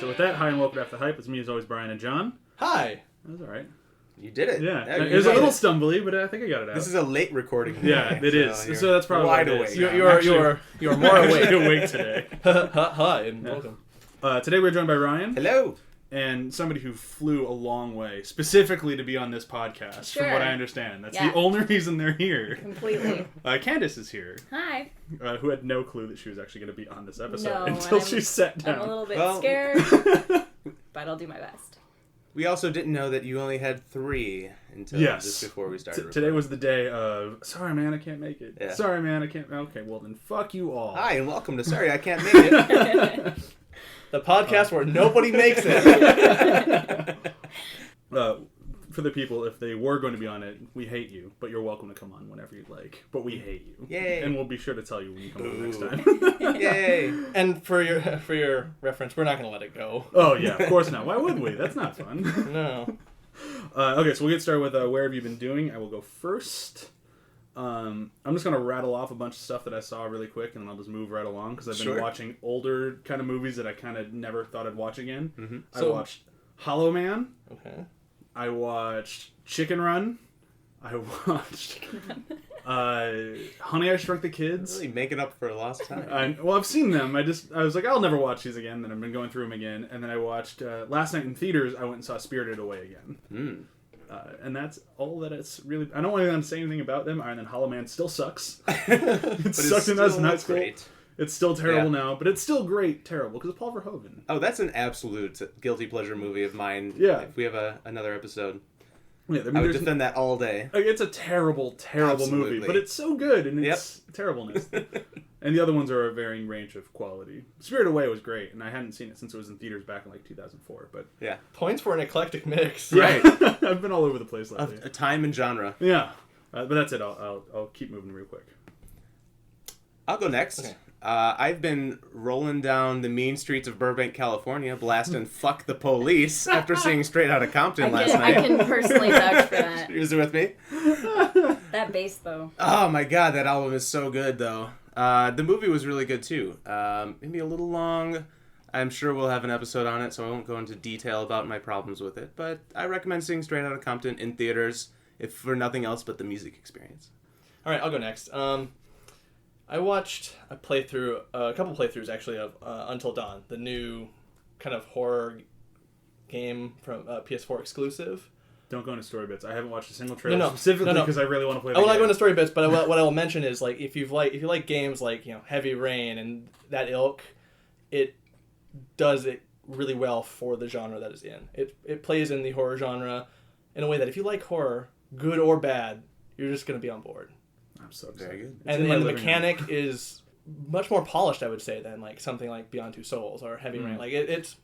So with that, hi and welcome to After the Hype. It's me as always, Bryan and Jon. Hi. That was all right. You did it. Yeah. It was a little stumbly, but I think I got it out. This is a late recording. Yeah, it is. So that's probably wide awake. You're more awake today. Hi and welcome. Today we're joined by Ryan. Hello. And somebody who flew a long way, specifically to be on this podcast, from what I understand. That's the only reason they're here. Completely. Candice is here. Hi. Who had no clue that she was actually going to be on this episode No, until she sat down. I'm a little bit scared, but I'll do my best. We also didn't know that you only had 3 until just before we started. Today was the day of, sorry man, I can't make it. Yeah. Sorry man, I can't. Okay, well then fuck you all. Hi and welcome to Sorry I Can't Make It. The podcast where nobody makes it. For the people, if they were going to be on it, we hate you, but you're welcome to come on whenever you'd like. But we hate you. Yay. And we'll be sure to tell you when you come on next time. Yay. And for your reference, we're not going to let it go. Oh, yeah, of course not. Why would we? That's not fun. No. Okay, so we'll get started with where have you been doing? I will go first. I'm just going to rattle off a bunch of stuff that I saw really quick, and then I'll just move right along, because I've been watching older kind of movies that I kind of never thought I'd watch again. Mm-hmm. I watched Hollow Man. Okay. I watched Chicken Run. I watched Honey, I Shrunk the Kids. Really making up for lost time. I've seen them. I was like, I'll never watch these again. Then I've been going through them again. And then I watched, last night in theaters, I went and saw Spirited Away again. Mm. And that's all that it's really... I don't want to say anything about them. And then Hollow Man still sucks. It sucked in us in high school. Great. It's still terrible now, but it's still great terrible, because it's Paul Verhoeven. Oh, that's an absolute guilty pleasure movie of mine. Yeah. If we have another episode. Yeah, I would defend that all day. It's a terrible, terrible movie, but it's so good in its terribleness. And the other ones are a varying range of quality. Spirited Away was great, and I hadn't seen it since it was in theaters back in like 2004. But yeah, points for an eclectic mix. Right. I've been all over the place lately. A time and genre. Yeah, but that's it. I'll keep moving real quick. I'll go next. Okay. I've been rolling down the mean streets of Burbank, California, blasting "Fuck the Police" after seeing Straight Outta Compton last night. I can personally vouch for that. You was with me? That bass, though. Oh my god, that album is so good, though. The movie was really good, too. Maybe a little long. I'm sure we'll have an episode on it, so I won't go into detail about my problems with it. But I recommend seeing Straight Outta Compton in theaters, if for nothing else but the music experience. All right, I'll go next. I watched a couple playthroughs actually of Until Dawn, the new kind of horror game from PS4 exclusive. Don't go into story bits. I haven't watched a single trailer specifically because I really want to play the game. I will not go into story bits, but what I will mention is like if you like games like Heavy Rain and that ilk, it does it really well for the genre that it's in. It plays in the horror genre in a way that if you like horror, good or bad, you're just going to be on board. I'm so excited. Very good. And the mechanic is much more polished, I would say, than like something like Beyond Two Souls or Heavy Rain. Like it's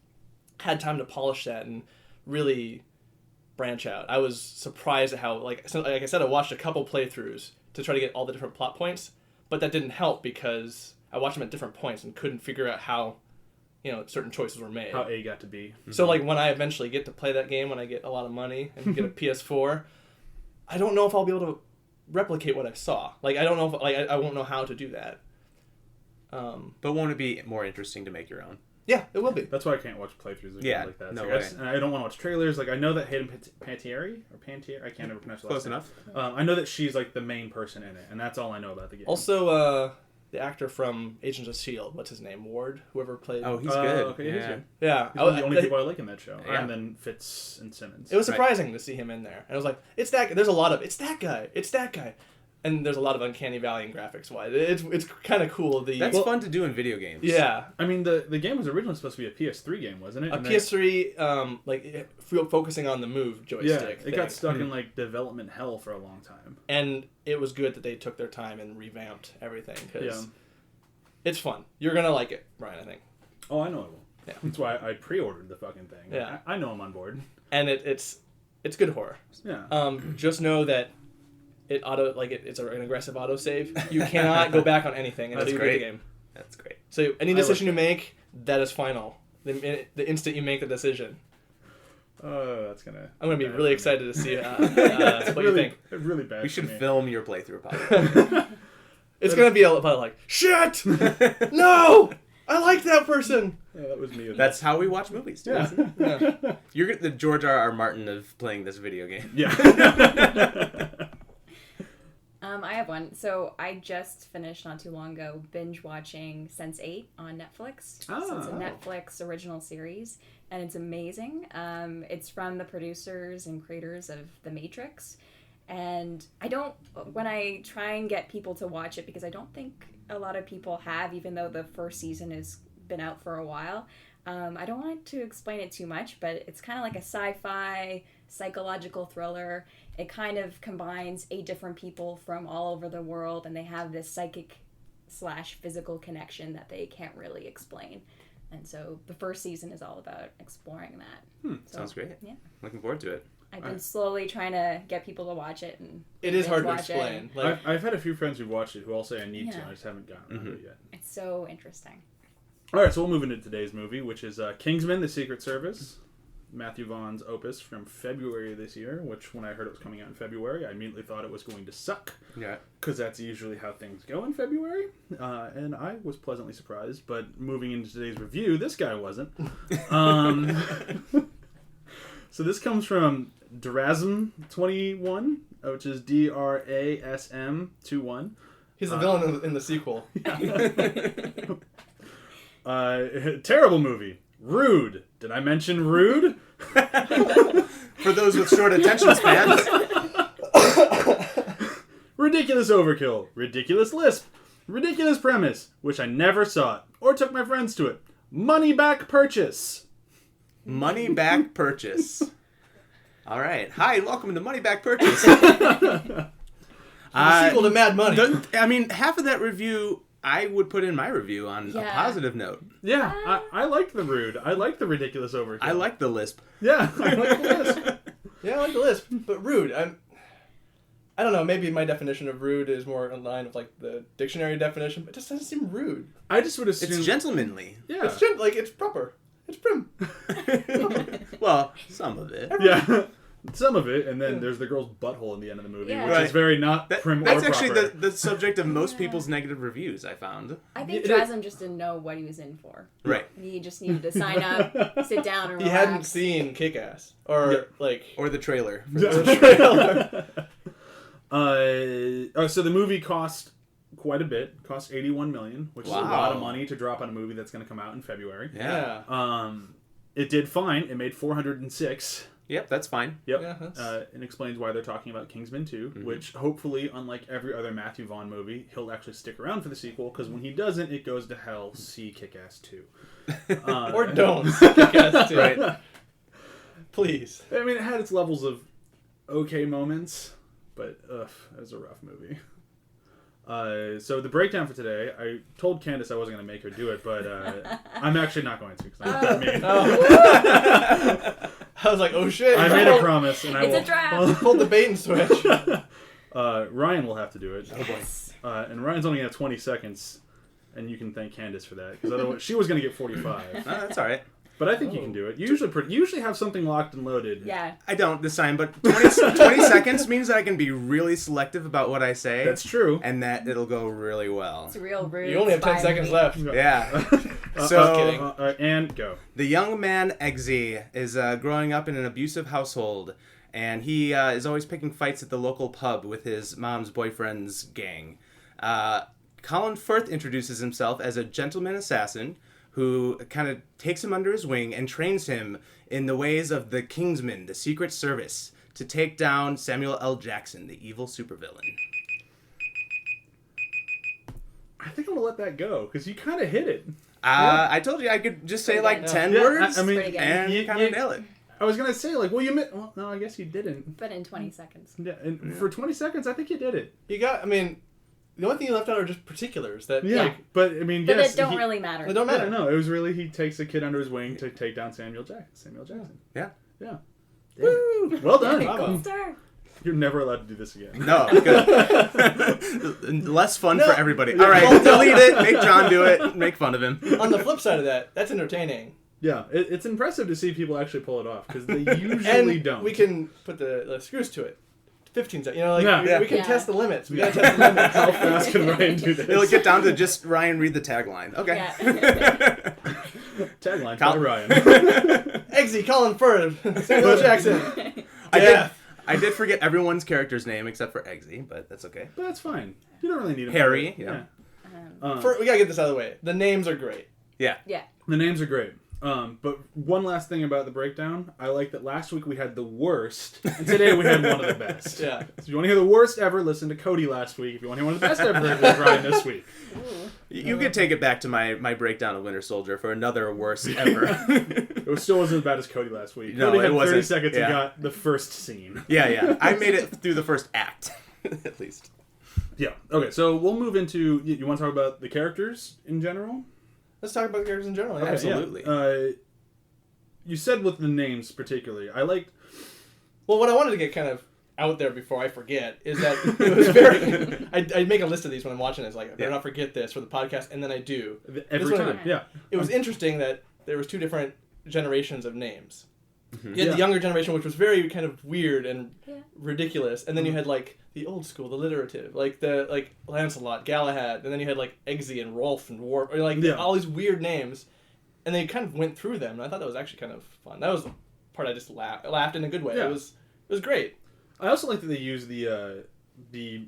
had time to polish that and really branch out. I was surprised at how like I said, I watched a couple playthroughs to try to get all the different plot points, but that didn't help because I watched them at different points and couldn't figure out how certain choices were made. How A got to B. So like when I eventually get to play that game, when I get a lot of money and get a PS4, I don't know if I'll be able to replicate what I saw. Like I don't know if I won't know how to do that. But won't it be more interesting to make your own? Yeah, it will be. That's why I can't watch playthroughs like that. No so way. I don't want to watch trailers. Like I know that Hayden Panettiere, I can't ever pronounce the last Close enough. I know that she's like the main person in it, and that's all I know about the game. Also, the actor from Agents of S.H.I.E.L.D., what's his name? Ward? Whoever played... Oh, he's good. Okay, he's good. Yeah. He's one of the only people I like in that show. Yeah. And then Fitz and Simmons. It was surprising to see him in there. And I was like, it's that guy. There's a lot of, it's that guy. And there's a lot of uncanny valley in graphics-wise. It's kind of cool. That's fun to do in video games. Yeah. I mean, the game was originally supposed to be a PS3 game, wasn't it? A PS3, focusing on the move joystick. Yeah, it got stuck in like development hell for a long time. And it was good that they took their time and revamped everything because it's fun. You're gonna like it, Brian. I think. Oh, I know I will. Yeah. That's why I pre-ordered the fucking thing. Yeah. I know I'm on board. And it's good horror. Yeah. Just know that it's an aggressive autosave. You cannot go back on anything until you beat the game. That's great. So any decision you make, that is final. The instant you make the decision. That's gonna. I'm gonna be really excited to see what you think. Really bad. We should film your playthrough podcast. It's gonna be about like shit. No, I like that person. that was me. That's how we watch movies, too. Yeah. You're the George R.R. Martin of playing this video game. Yeah. I have one. So I just finished not too long ago binge watching Sense8 on Netflix. So it's a Netflix original series, and it's amazing. It's from the producers and creators of The Matrix, and when I try and get people to watch it, because I don't think a lot of people have, even though the first season has been out for a while. I don't want to explain it too much, but it's kind of like a sci-fi psychological thriller. It kind of combines 8 different people from all over the world, and they have this psychic/physical connection that they can't really explain. And so the first season is all about exploring that. So, sounds great. Yeah. Looking forward to it. I've been slowly trying to get people to watch it. And it is hard to watch explain. I've had a few friends who've watched it who all say I need to. I just haven't gotten to it yet. It's so interesting. All right, so we'll move into today's movie, which is Kingsman: The Secret Service, Matthew Vaughn's opus from February of this year, which when I heard it was coming out in February, I immediately thought it was going to suck. Yeah. Because that's usually how things go in February. And I was pleasantly surprised, but moving into today's review, this guy wasn't. So this comes from Drasm21, which is DRASM21. He's the villain in the sequel. Terrible movie. Rude. Did I mention rude? For those with short attention spans. Ridiculous overkill. Ridiculous lisp. Ridiculous premise. Wish I never saw it. Or took my friends to it. Money back purchase. Money back purchase. All right. Hi, welcome to Money Back Purchase. The sequel to Mad Money. Half of that review I would put in my review on a positive note. Yeah, I liked the rude. I liked the ridiculous overkill. I like the lisp. Yeah, I like the lisp. Yeah, I like the lisp, but rude. I don't know. Maybe my definition of rude is more in line with like the dictionary definition, but it just doesn't seem rude. I just would assume it's gentlemanly. Yeah, it's proper. It's prim. Well, some of it. Yeah. Some of it, and then there's the girl's butthole in the end of the movie, which is very not prim or proper. That's actually the subject of most people's negative reviews, I found. I think Drasm just didn't know what he was in for. Right. He just needed to sign up, sit down, and relax. He hadn't seen Kick-Ass. Or the trailer. So the movie cost quite a bit. It cost $81 million, which is a lot of money to drop on a movie that's going to come out in February. Yeah. It did fine. It made $406. Yep, that's fine. Yep. Yeah, it explains why they're talking about Kingsman 2, which hopefully, unlike every other Matthew Vaughn movie, he'll actually stick around for the sequel, because when he doesn't, it goes to hell. See Kick-Ass 2. Or don't see Kick-Ass 2. Right. Please. I mean, it had its levels of okay moments, but it was a rough movie. So the breakdown for today, I told Candice I wasn't going to make her do it, but I'm actually not going to, because I'm not that mean. I was like, oh shit. I made a promise, and I will. It's a draft. Pull the bait and switch. Ryan will have to do it. Yes. And Ryan's only going to have 20 seconds, and you can thank Candice for that, because otherwise she was going to get 45. No, that's all right. But I think you can do it. You usually have something locked and loaded. Yeah. I don't this time, but 20 seconds means that I can be really selective about what I say. That's true. And that it'll go really well. It's real rude. You only have 10 seconds left. Yeah. So, and go. The young man, Eggsy, is growing up in an abusive household, and he is always picking fights at the local pub with his mom's boyfriend's gang. Colin Firth introduces himself as a gentleman assassin who kind of takes him under his wing and trains him in the ways of the Kingsman, the Secret Service, to take down Samuel L. Jackson, the evil supervillain. I think I'm going to let that go, because you kind of hit it. I told you I could just say 10 words and you kind of nail it. I was going to say, well, no, I guess you didn't. But in 20 seconds. Yeah, and for 20 seconds, I think you did it. The only thing you left out are just particulars that, but I mean, but that don't really matter. They don't matter. Yeah, no, it was really he takes a kid under his wing to take down Samuel Jackson. Yeah. Woo! Well done. Gold star. You're never allowed to do this again. No, good. Less fun for everybody. All right, delete it. Make John do it. Make fun of him. On the flip side of that, that's entertaining. Yeah, it's impressive to see people actually pull it off, because they usually don't. We can put the screws to it. 15 seconds. We can test the limits. We gotta test the limits. How fast can Ryan do this? It'll get down to just Ryan read the tagline. Okay. Yeah. Tagline by Ryan. Eggsy, Colin Firth, Samuel Jackson. I did forget everyone's character's name except for Eggsy, but that's okay. But that's fine. You don't really need it. Harry, yeah. We gotta get this out of the way. The names are great. Yeah. Yeah. The names are great. But one last thing about the breakdown, I like that last week we had the worst, and today we had one of the best. Yeah. So if you want to hear the worst ever, listen to Cody last week. If you want to hear one of the best ever, it was Ryan this week. You could take it back to my breakdown of Winter Soldier for another worst ever. It still wasn't as bad as Cody last week. No, Cody had it wasn't. 30 seconds Yeah. and got the first scene. Yeah. I made it through the first act, at least. Yeah. Okay, so we'll move into... You want to talk about the characters in general? Let's talk about the characters in general. Yeah. Absolutely. Yeah. You said with the names particularly. I liked... Well, what I wanted to get kind of out there before I forget is that it was very... I make a list of these when I'm watching this. Like, I better not forget this for the podcast, and then I do. Every time, yeah. It was interesting that there was two different generations of names. Mm-hmm. You had the younger generation, which was very kind of weird and ridiculous, and then you had like the old school, the alliterative, like Lancelot, Galahad, and then you had like Eggsy and Rolf and Warp, or like all these weird names, and they kind of went through them, and I thought that was actually kind of fun. That was the part I just laughed in a good way. Yeah. It was great. I also like that they use the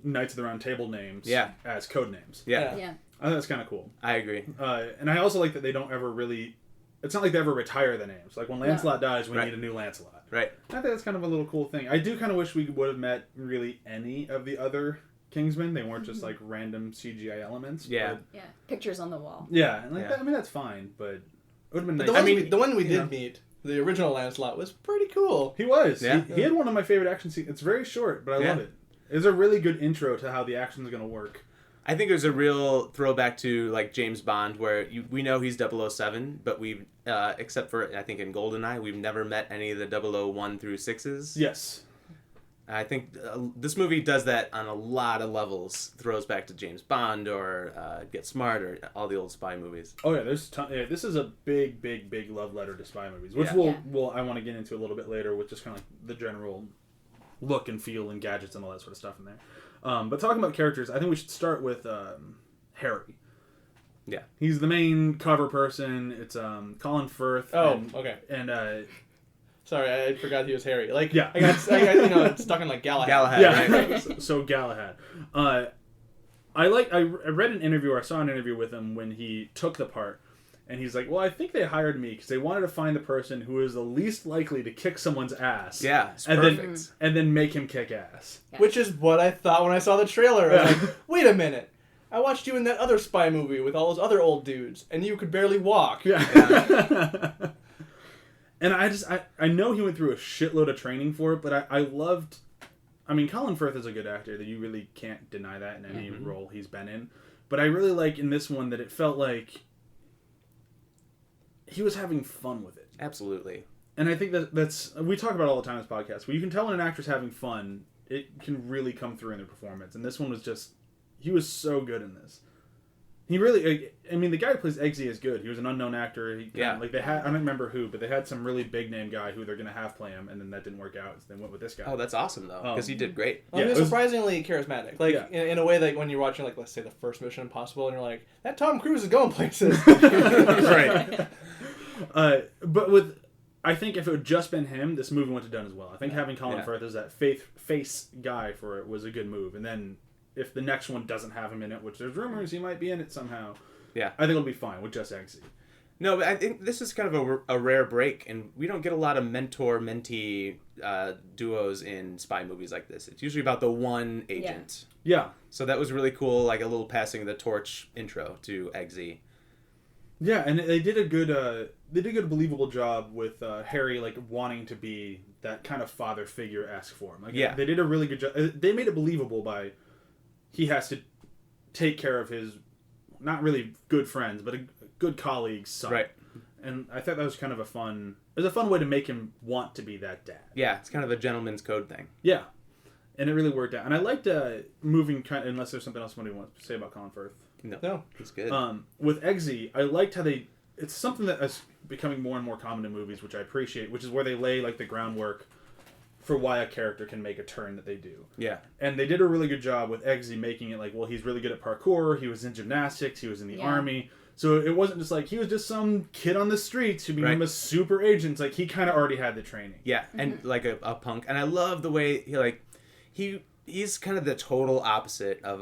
Knights of the Round Table names as code names. Yeah. I think that's kind of cool. I agree. And I also like that they don't ever really... It's not like they ever retire the names. Like, when Lancelot dies, we need a new Lancelot. Right. I think that's kind of a little cool thing. I do kind of wish we would have met really any of the other Kingsmen. They weren't just, like, random CGI elements. Yeah. Yeah. Pictures on the wall. Yeah. And, like, that, I mean, that's fine, but it would have been nice. The one we did meet, the original Lancelot, was pretty cool. He was. Yeah. He had one of my favorite action scenes. It's very short, but I love it. It's a really good intro to how the action's going to work. I think it was a real throwback to like James Bond, where we know he's 007, but we've except for I think in GoldenEye, we've never met any of the 001 through 6s. Yes. I think this movie does that on a lot of levels. Throws back to James Bond or Get Smart or all the old spy movies. Oh yeah, there's this is a big love letter to spy movies, which I want to get into a little bit later with just kind of like the general look and feel and gadgets and all that sort of stuff in there. But talking about characters, I think we should start with Harry. Yeah, he's the main cover person. It's Colin Firth. Okay. And sorry, I forgot he was Harry. Like, yeah, I got stuck in like Galahad. Yeah, right? so Galahad. I read an interview, or I saw an interview with him when he took the part. And he's like, well, I think they hired me because they wanted to find the person who is the least likely to kick someone's ass. Yeah, it's perfect. And then make him kick ass. Yeah. Which is what I thought when I saw the trailer. I was like, wait a minute. I watched you in that other spy movie with all those other old dudes, and you could barely walk. Yeah. And I know he went through a shitload of training for it, but I loved... I mean, Colin Firth is a good actor. That you really can't deny that in any role he's been in. But I really like in this one that it felt like he was having fun with it. Absolutely. And I think that's... We talk about it all the time in this podcast. But you can tell when an actor's having fun, it can really come through in their performance. And this one was just... He was so good in this. He really... I mean, the guy who plays Eggsy is good. He was an unknown actor. Like they had... I don't remember who, but they had some really big name guy who they're going to have play him, and then that didn't work out, so they went with this guy. Oh, that's awesome, though, because he did great. Well, he was surprisingly charismatic. Like, in a way that when you're watching, like, let's say the first Mission Impossible, and you're like, that Tom Cruise is going places. Right. But with... I think if it had just been him, this movie wouldn't have done as well. I think having Colin Firth as that face guy for it was a good move. And then if the next one doesn't have him in it, which there's rumors he might be in it somehow, I think it'll be fine with just Eggsy. No, but I think this is kind of a rare break, and we don't get a lot of mentor-mentee duos in spy movies like this. It's usually about the one agent. Yeah. So that was really cool, like a little passing the torch intro to Eggsy. Yeah, and they did a good believable job with Harry, like, wanting to be that kind of father figure-esque for him. Like, they did a really good job. They made it believable by he has to take care of his, not really good friends, but a good colleague's son. Right. And I thought that was kind of a fun way to make him want to be that dad. Yeah, it's kind of a gentleman's code thing. Yeah. And it really worked out. And I liked moving, unless there's something else somebody wants to say about Colin Firth. No, it's good. With Eggsy, I liked how it's something that is becoming more and more common in movies, which I appreciate, which is where they lay like the groundwork for why a character can make a turn that they do. Yeah. And they did a really good job with Eggsy making it like, well, he's really good at parkour, he was in gymnastics, he was in the army. So it wasn't just like, he was just some kid on the streets who became a super agent. It's like, he kind of already had the training. Yeah, and like a punk. And I love the way he's kind of the total opposite of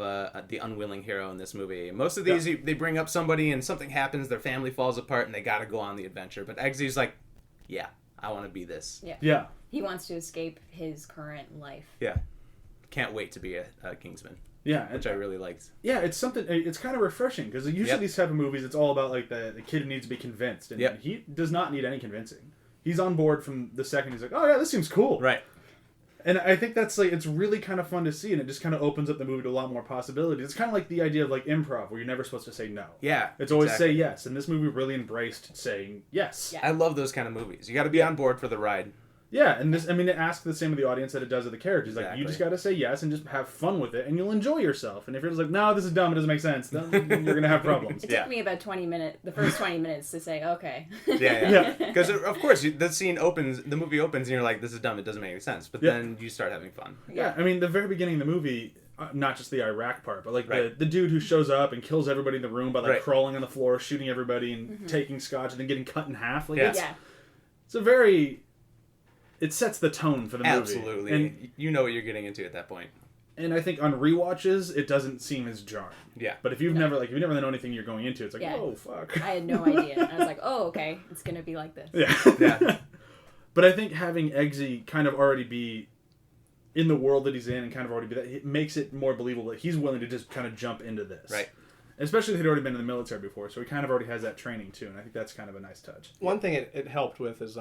the unwilling hero in this movie. Most of these, they bring up somebody and something happens, their family falls apart, and they got to go on the adventure. But Eggsy's like, yeah, I want to be this. Yeah. He wants to escape his current life. Yeah. Can't wait to be a Kingsman. Yeah. Which I really liked. Yeah, it's kind of refreshing, because usually these type of movies, it's all about like the kid who needs to be convinced. And he does not need any convincing. He's on board from the second he's like, oh yeah, this seems cool. Right. And I think that's like, it's really kind of fun to see, and it just kind of opens up the movie to a lot more possibilities. It's kind of like the idea of like improv, where you're never supposed to say no. Yeah. It's always say yes, and this movie really embraced saying yes. Yeah. I love those kind of movies. You got to be on board for the ride. Yeah, and this, I mean, it asks the same of the audience that it does of the characters. Like, you just got to say yes and just have fun with it, and you'll enjoy yourself. And if you're just like, no, this is dumb, it doesn't make sense, then you're going to have problems. It took me about the first 20 minutes to say, okay. Yeah. Because, of course, the movie opens, and you're like, this is dumb, it doesn't make any sense. But then you start having fun. Yeah, I mean, the very beginning of the movie, not just the Iraq part, but like the dude who shows up and kills everybody in the room by like crawling on the floor, shooting everybody, and taking scotch, and then getting cut in half. Like, it's a very... It sets the tone for the movie. Absolutely. And you know what you're getting into at that point. And I think on rewatches, it doesn't seem as jarring. Yeah. But if you've never know anything you're going into, it's like, oh, fuck. I had no idea. I was like, oh, okay, it's going to be like this. Yeah. But I think having Eggsy kind of already be in the world that he's in and kind of already be that, it makes it more believable that he's willing to just kind of jump into this. Right. Especially if he'd already been in the military before, so he kind of already has that training too, and I think that's kind of a nice touch. One thing it helped with is...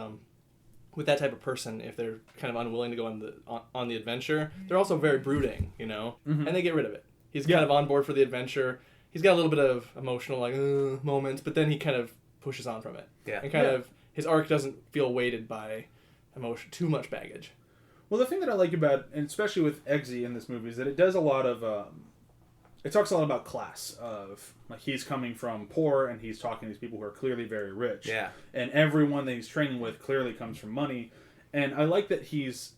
with that type of person, if they're kind of unwilling to go on the adventure, they're also very brooding, you know? Mm-hmm. And they get rid of it. He's kind of on board for the adventure. He's got a little bit of emotional, like, moments, but then he kind of pushes on from it. Yeah. And kind of, his arc doesn't feel weighted by emotion, too much baggage. Well, the thing that I like about, and especially with Eggsy in this movie, is that it does a lot of... it talks a lot about class, of like he's coming from poor and he's talking to these people who are clearly very rich. Yeah. And everyone that he's training with clearly comes from money. And I like that he's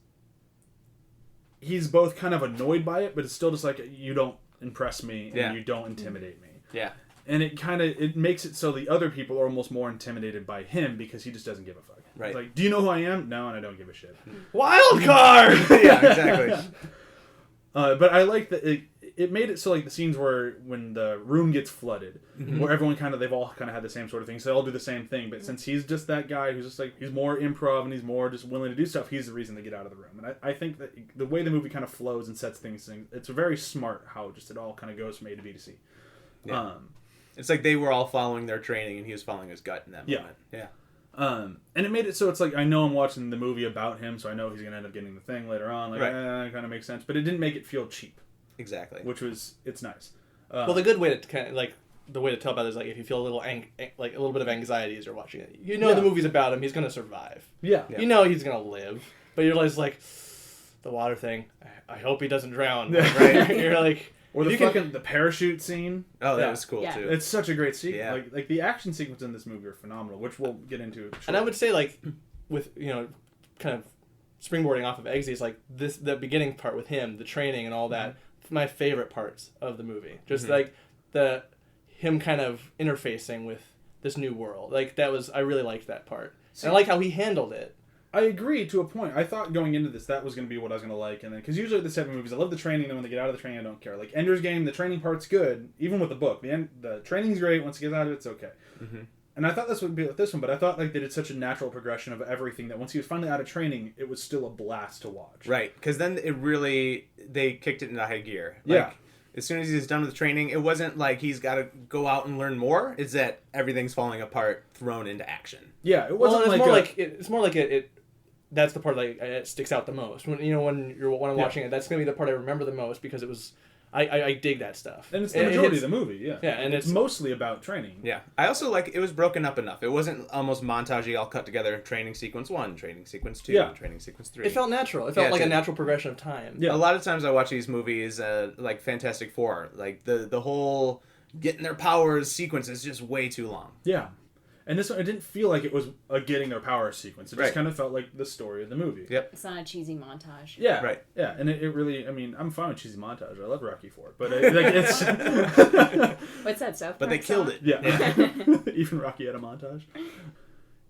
both kind of annoyed by it, but it's still just like, you don't impress me and you don't intimidate me. Yeah. And it makes it so the other people are almost more intimidated by him because he just doesn't give a fuck. Right. It's like, do you know who I am? No, and I don't give a shit. Wild card! Yeah, exactly. But I like that it made it so like the scenes where when the room gets flooded, where everyone they've all kind of had the same sort of thing, so they all do the same thing. But since he's just that guy who's just like, he's more improv and he's more just willing to do stuff, he's the reason they get out of the room. And I think that the way the movie kind of flows and sets things, it's very smart how just it all kind of goes from A to B to C. Yeah. It's like they were all following their training and he was following his gut in that moment. Yeah. And it made it so it's like, I know I'm watching the movie about him, so I know he's going to end up getting the thing later on. Like, it kind of makes sense. But it didn't make it feel cheap. Exactly. It's nice. Well, the good way to kind of, like, the way to tell about it is, like, if you feel a little bit of anxiety as you're watching it. You know the movie's about him. He's going to survive. Yeah. You know he's going to live. But you're always like, the water thing, I hope he doesn't drown. Right? You're like... Or the parachute scene. Oh, that was cool, too. It's such a great scene. Yeah. Like, the action sequence in this movie are phenomenal, which we'll get into shortly. And I would say, like, with, kind of springboarding off of Eggsy, is like the beginning part with him, the training and all that, my favorite parts of the movie. Just like him kind of interfacing with this new world. Like, I really liked that part. And I like how he handled it. I agree to a point. I thought going into this that was going to be what I was going to like, and then because usually with the 7 movies, I love the training. Then when they get out of the training, I don't care. Like Ender's Game, the training part's good, even with the book. The training's great. Once it gets out of it, it's okay. Mm-hmm. And I thought this would be with this one, but I thought like they did such a natural progression of everything that once he was finally out of training, it was still a blast to watch. Right, because then they kicked it into high gear. Like, as soon as he's done with the training, it wasn't like he's got to go out and learn more. It's that everything's falling apart, thrown into action. Yeah, it wasn't it's more like it. That's the part that it sticks out the most. When I'm watching it, that's gonna be the part I remember the most because it was. I dig that stuff. And it's the majority of the movie, yeah. Yeah, and it's mostly about training. Yeah. I also like it was broken up enough. It wasn't almost montagey all cut together. Training sequence 1, training sequence 2, training sequence 3. It felt natural. It felt like a natural progression of time. Yeah. A lot of times I watch these movies like Fantastic Four. Like the whole getting their powers sequence is just way too long. Yeah. And this one, it didn't feel like it was a getting their power sequence. It just kind of felt like the story of the movie. Yep. It's not a cheesy montage. Yeah. Right. Yeah, and it really, I mean, I'm fine with cheesy montage. I love Rocky IV, but it's... What's that, South Park But they killed song? it. Yeah. Even Rocky had a montage.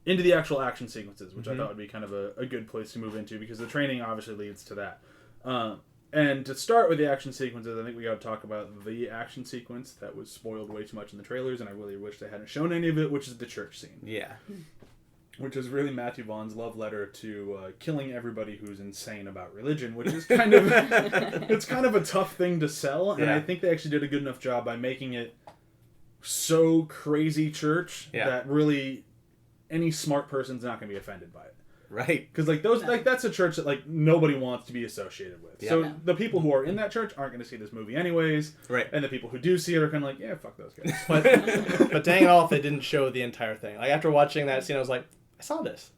Into the actual action sequences, which I thought would be kind of a good place to move into, because the training obviously leads to that. And to start with the action sequences, I think we got to talk about the action sequence that was spoiled way too much in the trailers, and I really wish they hadn't shown any of it, which is the church scene. Yeah. Which is really Matthew Vaughn's love letter to killing everybody who's insane about religion, which is kind of it's kind of a tough thing to sell, and I think they actually did a good enough job by making it so crazy church that really any smart person's not going to be offended by it. Right. Because that's a church that like nobody wants to be associated with. Yeah. So the people who are in that church aren't going to see this movie anyways. Right. And the people who do see it are kind of like, yeah, fuck those guys. But dang it all if they didn't show the entire thing. Like after watching that scene, I was like, I saw this.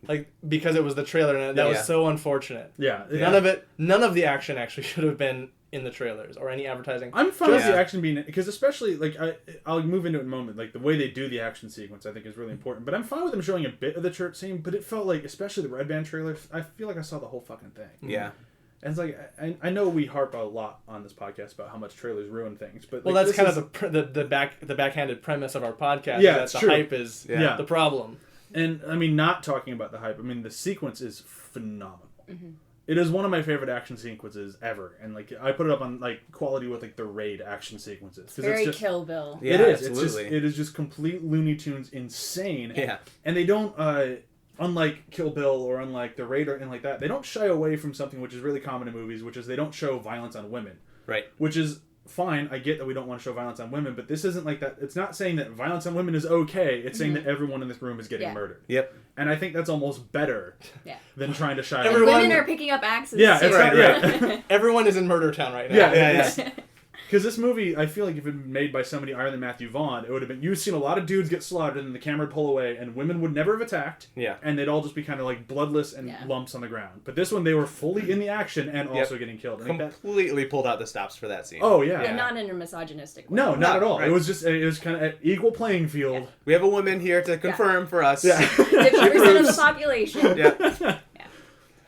Like because it was the trailer, and that was so unfortunate. Yeah. None of the action actually should have been in the trailers or any advertising. I'm fine with the action being, because especially like I'll move into it in a moment. Like the way they do the action sequence, I think is really important. But I'm fine with them showing a bit of the church scene. But it felt like, especially the Red Band trailer, I feel like I saw the whole fucking thing. Yeah. And it's like I know we harp a lot on this podcast about how much trailers ruin things, but well, like, that's kind of the backhanded premise of our podcast. Yeah, that the true. hype is the problem. And I mean, not talking about the hype. I mean, the sequence is phenomenal. Mm-hmm. It is one of my favorite action sequences ever, and like I put it up on like quality with like the Raid action sequences. Very it's just, Kill Bill. Yeah, it is. absolutely. It is just complete Looney Tunes insane. Yeah. And they don't, unlike Kill Bill or unlike the Raid or anything like that, they don't shy away from something which is really common in movies, which is they don't show violence on women. Right. Which is fine. I get that we don't want to show violence on women, but this isn't like that. It's not saying that violence on women is okay. It's saying that everyone in this room is getting murdered. Yep. And I think that's almost better than trying to shy away. Women are picking up axes. Yeah, it's right. Everyone is in Murder Town right now. Yeah. Because this movie, I feel like if it had been made by somebody other than Matthew Vaughn, it would have been, you've seen a lot of dudes get slaughtered and the camera would pull away, and women would never have attacked. Yeah. And they'd all just be kind of like bloodless and lumps on the ground. But this one, they were fully in the action and also getting killed. Completely pulled out the stops for that scene. Oh, yeah. And not in a misogynistic way. No, not at all. Right. It was kind of an equal playing field. Yeah. We have a woman here to confirm for us. Yeah. 50% of the population. Yeah.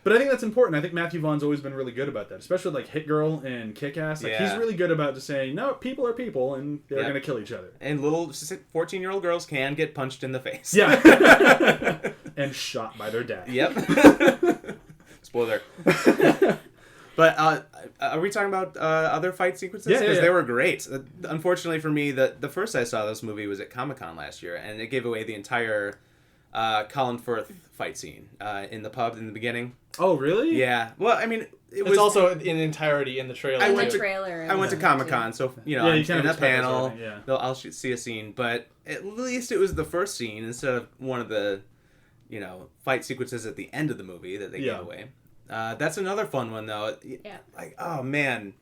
But I think that's important. I think Matthew Vaughn's always been really good about that, especially like Hit Girl and Kick-Ass. Like he's really good about just saying, no, people are people, and they're going to kill each other. And little 14-year-old girls can get punched in the face. Yeah. And shot by their dad. Yep. Spoiler. But are we talking about other fight sequences? Yeah, Because they were great. Unfortunately for me, the first I saw this movie was at Comic-Con last year, and it gave away the entire Colin Firth fight scene in the pub in the beginning. Oh, really? Yeah. Well, I mean, It's also in entirety in the trailer. I In went the to- trailer. I went to Comic-Con, so, you know, you kind in of a panel, expect that, I'll see a scene, but at least it was the first scene instead of one of the, you know, fight sequences at the end of the movie that they gave away. That's another fun one, though. Yeah. Like, oh, man.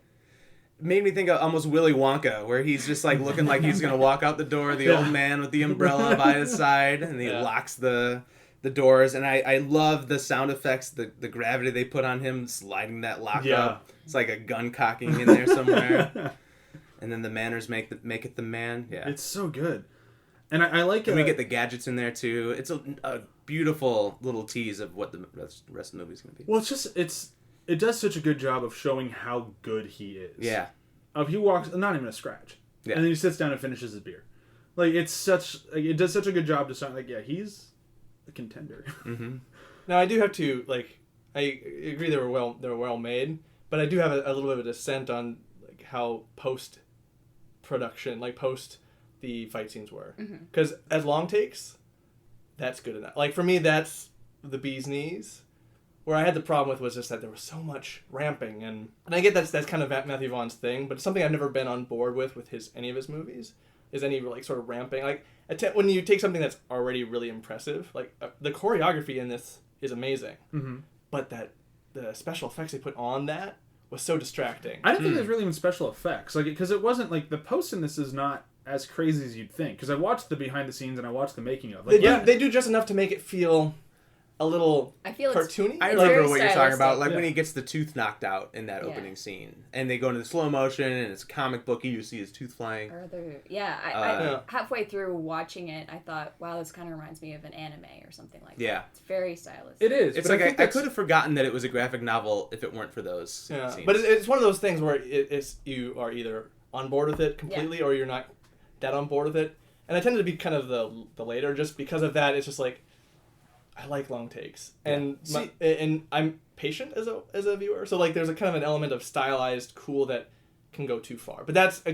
Made me think of almost Willy Wonka, where he's just, like, looking like he's going to walk out the door, the old man with the umbrella by his side, and he locks the doors, and I love the sound effects, the gravity they put on him sliding that lock up. It's like a gun cocking in there somewhere. And then the manners make it the man. Yeah. It's so good. And I like it. And we get the gadgets in there too. It's a beautiful little tease of what the rest of the movie's going to be. Well, it does such a good job of showing how good he is. Yeah. He walks, not even a scratch. Yeah. And then he sits down and finishes his beer. Like, it does such a good job to sound like, he's a contender. Mm-hmm. Now I do have to I agree they were well made, but I do have a little bit of a dissent on like how post the fight scenes were, because as long takes, that's good enough. Like for me, that's the bee's knees. Where I had the problem with was just that there was so much ramping, and I get that's kind of Matthew Vaughn's thing, but it's something I've never been on board with any of his movies. Is any like sort of ramping, like when you take something that's already really impressive, like the choreography in this is amazing, but the special effects they put on that was so distracting. I don't think there's really even special effects, like, because it wasn't like the post in this is not as crazy as you'd think. Because I watched the behind the scenes and I watched the making of. Like, They do just enough to make it feel a little I feel cartoony. I It's remember very what you're talking about, like Yeah. when he gets the tooth knocked out in that opening scene, and they go into the slow motion, and it's comic booky. You see his tooth flying. I halfway through watching it, I thought, wow, this kind of reminds me of an anime or something like that. It's very stylistic. It is. It's but like I could have forgotten that it was a graphic novel if it weren't for those scenes. But it's one of those things where it's you are either on board with it completely or you're not that on board with it. And I tend to be kind of the later, just because of that. It's just like, I like long takes, and and I'm patient as a viewer. So like, there's a kind of an element of stylized cool that can go too far. But that's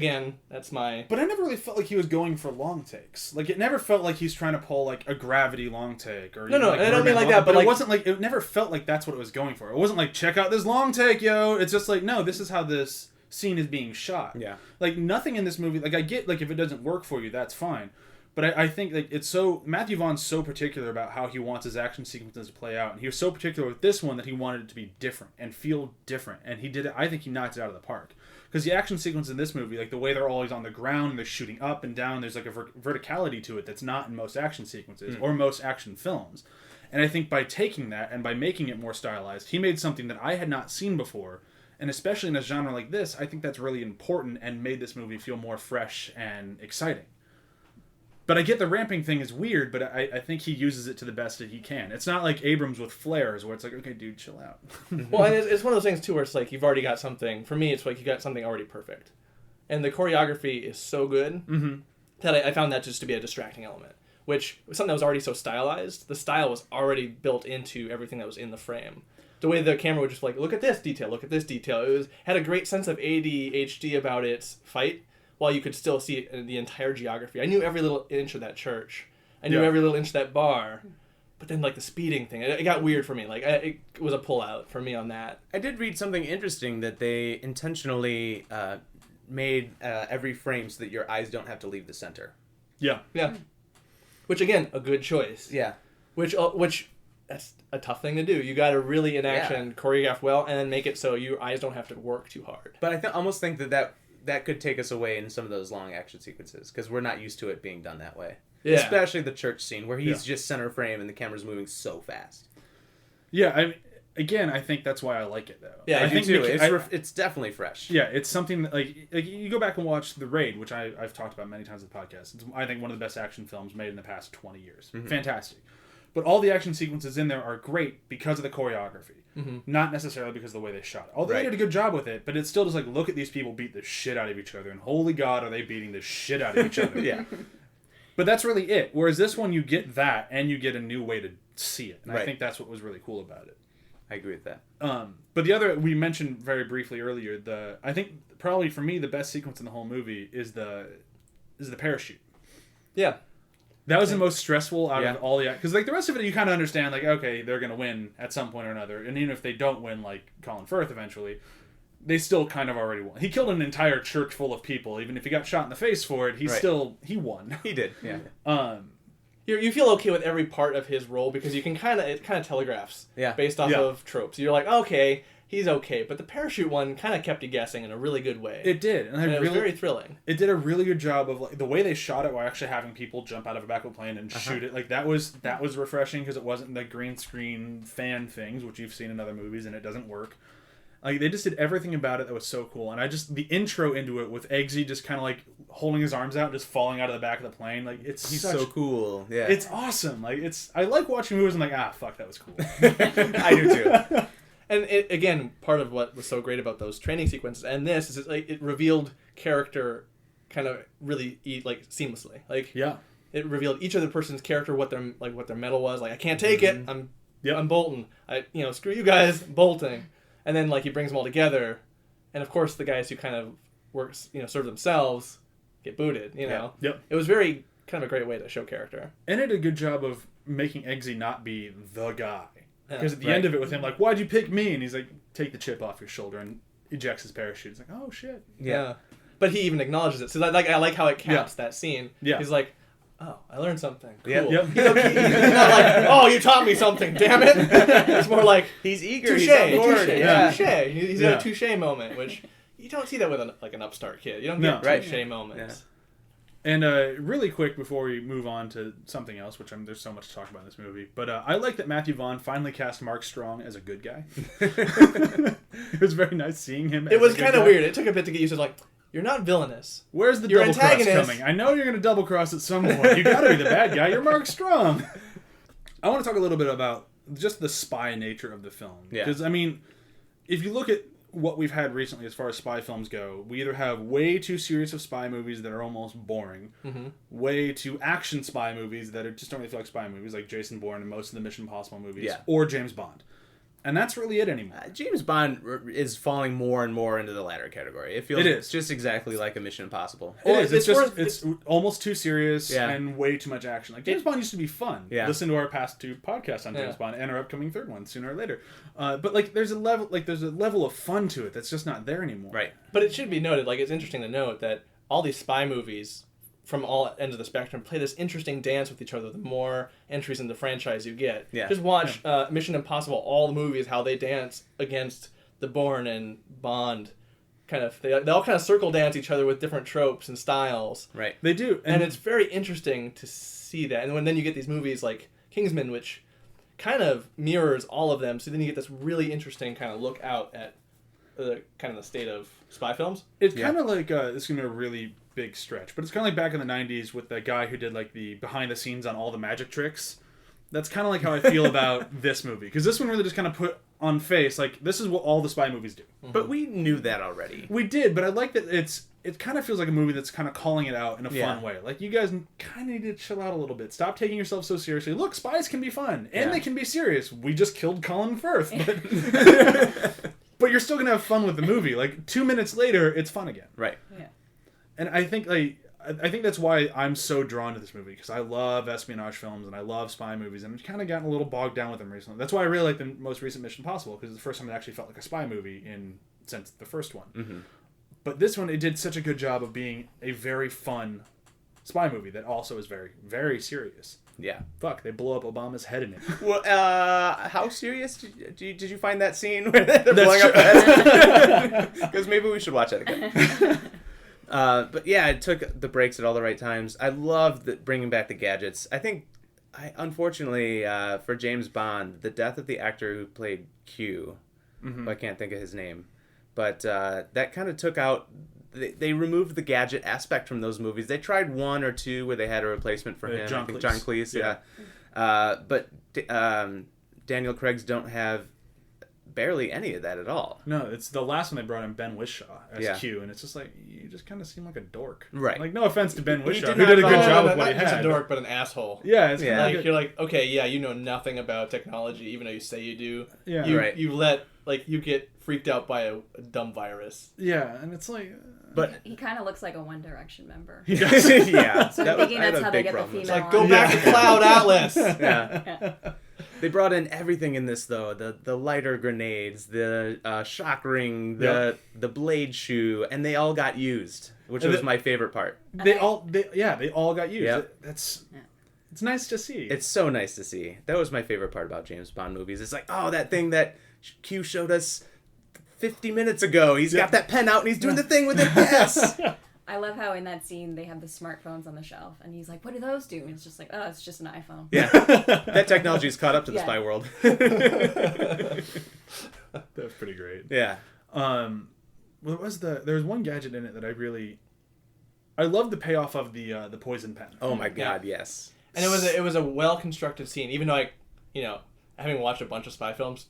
my. But I never really felt like he was going for long takes. Like, it never felt like he's trying to pull like a gravity long take or No, like, I don't mean like that. But it like, wasn't like it never felt like that's what it was going for. It wasn't like check out this long take, yo. It's just like no, this is how this scene is being shot. Yeah. Like nothing in this movie. Like I get like if it doesn't work for you, that's fine. But I think like it's so Matthew Vaughn's so particular about how he wants his action sequences to play out, and he was so particular with this one that he wanted it to be different and feel different, and he did it. I think he knocked it out of the park because the action sequence in this movie, like the way they're always on the ground and they're shooting up and down, there's like a verticality to it that's not in most action sequences or most action films. And I think by taking that and by making it more stylized, he made something that I had not seen before. And especially in a genre like this, I think that's really important and made this movie feel more fresh and exciting. But I get the ramping thing is weird, but I think he uses it to the best that he can. It's not like Abrams with flares where it's like, okay, dude, chill out. well, and it's one of those things too where it's like you've already got something. For me, it's like you got something already perfect, and the choreography is so good that I found that just to be a distracting element. Which was something that was already so stylized. The style was already built into everything that was in the frame. The way the camera would just like, look at this detail, look at this detail. It had a great sense of ADHD about its fight, while you could still see the entire geography. I knew every little inch of that church. I knew every little inch of that bar. But then, like, the speeding thing, it got weird for me. Like, it was a pullout for me on that. I did read something interesting that they intentionally made every frame so that your eyes don't have to leave the center. Yeah. Which, again, a good choice. Yeah. Which that's a tough thing to do. You got to really, in action, choreograph well, and then make it so your eyes don't have to work too hard. But I almost think that could take us away in some of those long action sequences because we're not used to it being done that way. Yeah. Especially the church scene where he's just center frame and the camera's moving so fast. Yeah, I think that's why I like it, though. Yeah, I think too. It's definitely fresh. Yeah, it's something that, like you go back and watch The Raid, which I've talked about many times in the podcast. It's, I think, one of the best action films made in the past 20 years. Mm-hmm. Fantastic. But all the action sequences in there are great because of the choreography. Mm-hmm. Not necessarily because of the way they shot it. Although they did a good job with it, but it's still just like, look at these people beat the shit out of each other, and holy God, are they beating the shit out of each other. Yeah. But that's really it. Whereas this one, you get that, and you get a new way to see it. And I think that's what was really cool about it. I agree with that. But the other, we mentioned very briefly earlier, I think probably for me, the best sequence in the whole movie is the parachute. Yeah. That was the most stressful out of all the... Because, like, the rest of it, you kind of understand, like, okay, they're going to win at some point or another. And even if they don't win, like Colin Firth eventually, they still kind of already won. He killed an entire church full of people. Even if he got shot in the face for it, he won. He did, yeah. You feel okay with every part of his role because you can it kind of telegraphs based off of tropes. You're like, okay, he's okay. But the parachute one kind of kept you guessing in a really good way. It did. And it was very thrilling. It did a really good job of, like, the way they shot it while actually having people jump out of a back of a plane and shoot it. Like, that was refreshing because it wasn't the green screen fan things, which you've seen in other movies, and it doesn't work. Like, they just did everything about it that was so cool. And the intro into it with Eggsy just kind of, like, holding his arms out and just falling out of the back of the plane. Like, he's so cool. Yeah. It's awesome. Like, I like watching movies and I'm like, fuck, that was cool. I do too. And again, part of what was so great about those training sequences and this is it revealed character kind of really seamlessly. Like, it revealed each other person's character, what their medal was. Like, I can't take it. I'm bolting. Screw you guys, bolting. And then, like, he brings them all together. And, of course, the guys who kind of serve themselves get booted, Yep. It was very kind of a great way to show character. And it did a good job of making Eggsy not be the guy. Because at the end of it with him, like, why'd you pick me? And he's like, take the chip off your shoulder and ejects his parachute. It's like, oh, shit. Yeah. But he even acknowledges it. So I like how it caps that scene. Yeah. He's like, oh, I learned something. Cool. Yep. He's not like, oh, you taught me something, damn it. It's more like, he's eager. Touche. He's on board. Touche. He's got a touche moment, which you don't see that with an upstart kid. You don't get touche moments. And really quick before we move on to something else, which there's so much to talk about in this movie, but I like that Matthew Vaughn finally cast Mark Strong as a good guy. It was very nice seeing him. It was kind of weird. It took a bit to get used to, like, you're not villainous. Where's the double cross coming? I know you're going to double cross at some point. You got to be the bad guy. You're Mark Strong. I want to talk a little bit about just the spy nature of the film. Yeah. Because, I mean, if you look at what we've had recently as far as spy films go, we either have way too serious of spy movies that are almost boring, way too action spy movies that just don't really feel like spy movies, like Jason Bourne and most of the Mission Impossible movies, or James Bond. And that's really it anymore. James Bond is falling more and more into the latter category. It feels just exactly like a Mission Impossible. It's almost too serious and way too much action. Like James Bond used to be fun. Yeah. Listen to our past 2 podcasts on James Bond and our upcoming 3rd one sooner or later. But like there's a level of fun to it that's just not there anymore. Right. But it should be noted, like, it's interesting to note that all these spy movies from all ends of the spectrum play this interesting dance with each other the more entries in the franchise you get. Yeah. Just watch Mission Impossible, all the movies, how they dance against the Bourne and Bond. They all kind of circle dance each other with different tropes and styles. Right. They do. And it's very interesting to see that. And then you get these movies like Kingsman, which kind of mirrors all of them. So then you get this really interesting kind of look out at kind of the state of spy films. It's kind of like, this is going to be a really big stretch, but it's kind of like back in the 90s with the guy who did like the behind the scenes on all the magic tricks. That's kind of like how I feel about this movie, because this one really just kind of put on face like this is what all the spy movies do. But we knew that already. We did, but I like that it kind of feels like a movie that's kind of calling it out in a fun way. Like, you guys kind of need to chill out a little bit. Stop taking yourself so seriously. Look, spies can be fun and they can be serious. We just killed Colin Firth, but you're still gonna have fun with the movie. Like 2 minutes later, it's fun again. Right. Yeah. And I think that's why I'm so drawn to this movie, because I love espionage films and I love spy movies, and I've kind of gotten a little bogged down with them recently. That's why I really like the most recent Mission Impossible, because it's the first time it actually felt like a spy movie since the first one. Mm-hmm. But this one, it did such a good job of being a very fun spy movie that also is very, very serious. Yeah. Fuck, they blow up Obama's head in it. Well, how serious did you find that scene where they're blowing up heads? Because maybe we should watch that again. But yeah, it took the breaks at all the right times. I love bringing back the gadgets. Unfortunately, for James Bond, the death of the actor who played Q, I can't think of his name, but that kind of took out. They removed the gadget aspect from those movies. They tried 1 or 2 where they had a replacement for him. John Cleese, yeah. But Daniel Craig's don't have barely any of that at all. No, it's the last one they brought in Ben Whishaw as Q, and it's just like, you just kind of seem like a dork. Right. Like, no offense to Ben Whishaw, who did a good job with what he had. Not just a dork, but an asshole. Yeah, it's like, you're like, okay, yeah, you know nothing about technology, even though you say you do. Yeah. You get freaked out by a dumb virus. Yeah, and it's like... But he kind of looks like a One Direction member. He does. Yeah. So I'm thinking that's how they get the female. It's like, go back to Cloud Atlas. Yeah. They brought in everything in this, though. The lighter grenades, the shock ring, the blade shoe, and they all got used, which was my favorite part. They all got used. Yep. It's nice to see. It's so nice to see. That was my favorite part about James Bond movies. It's like, oh, that thing that Q showed us 50 minutes ago. He's got that pen out and he's doing the thing with it. Yes. I love how in that scene they have the smartphones on the shelf, and he's like, "What do those do?" And it's just like, "Oh, it's just an iPhone." Yeah, that technology's caught up to the spy world. That's pretty great. Yeah. There was one gadget in it that I love the payoff of the poison pen. Oh my god, yes. And it was a well constructed scene, even though having watched a bunch of spy films,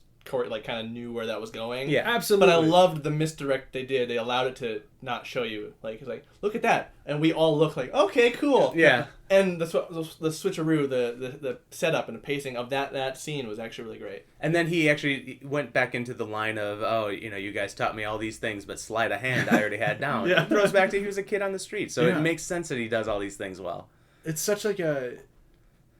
like kind of knew where that was going. Yeah, absolutely. But I loved the misdirect they did. They allowed it to not show you. Like, it's like, look at that, and we all look like, okay, cool. Yeah. And the switcheroo, the setup and the pacing of that scene was actually really great. And then he actually went back into the line of, oh, you guys taught me all these things, but sleight of hand I already had down. Yeah. It throws back to he was a kid on the street, so it makes sense that he does all these things well. It's such like a.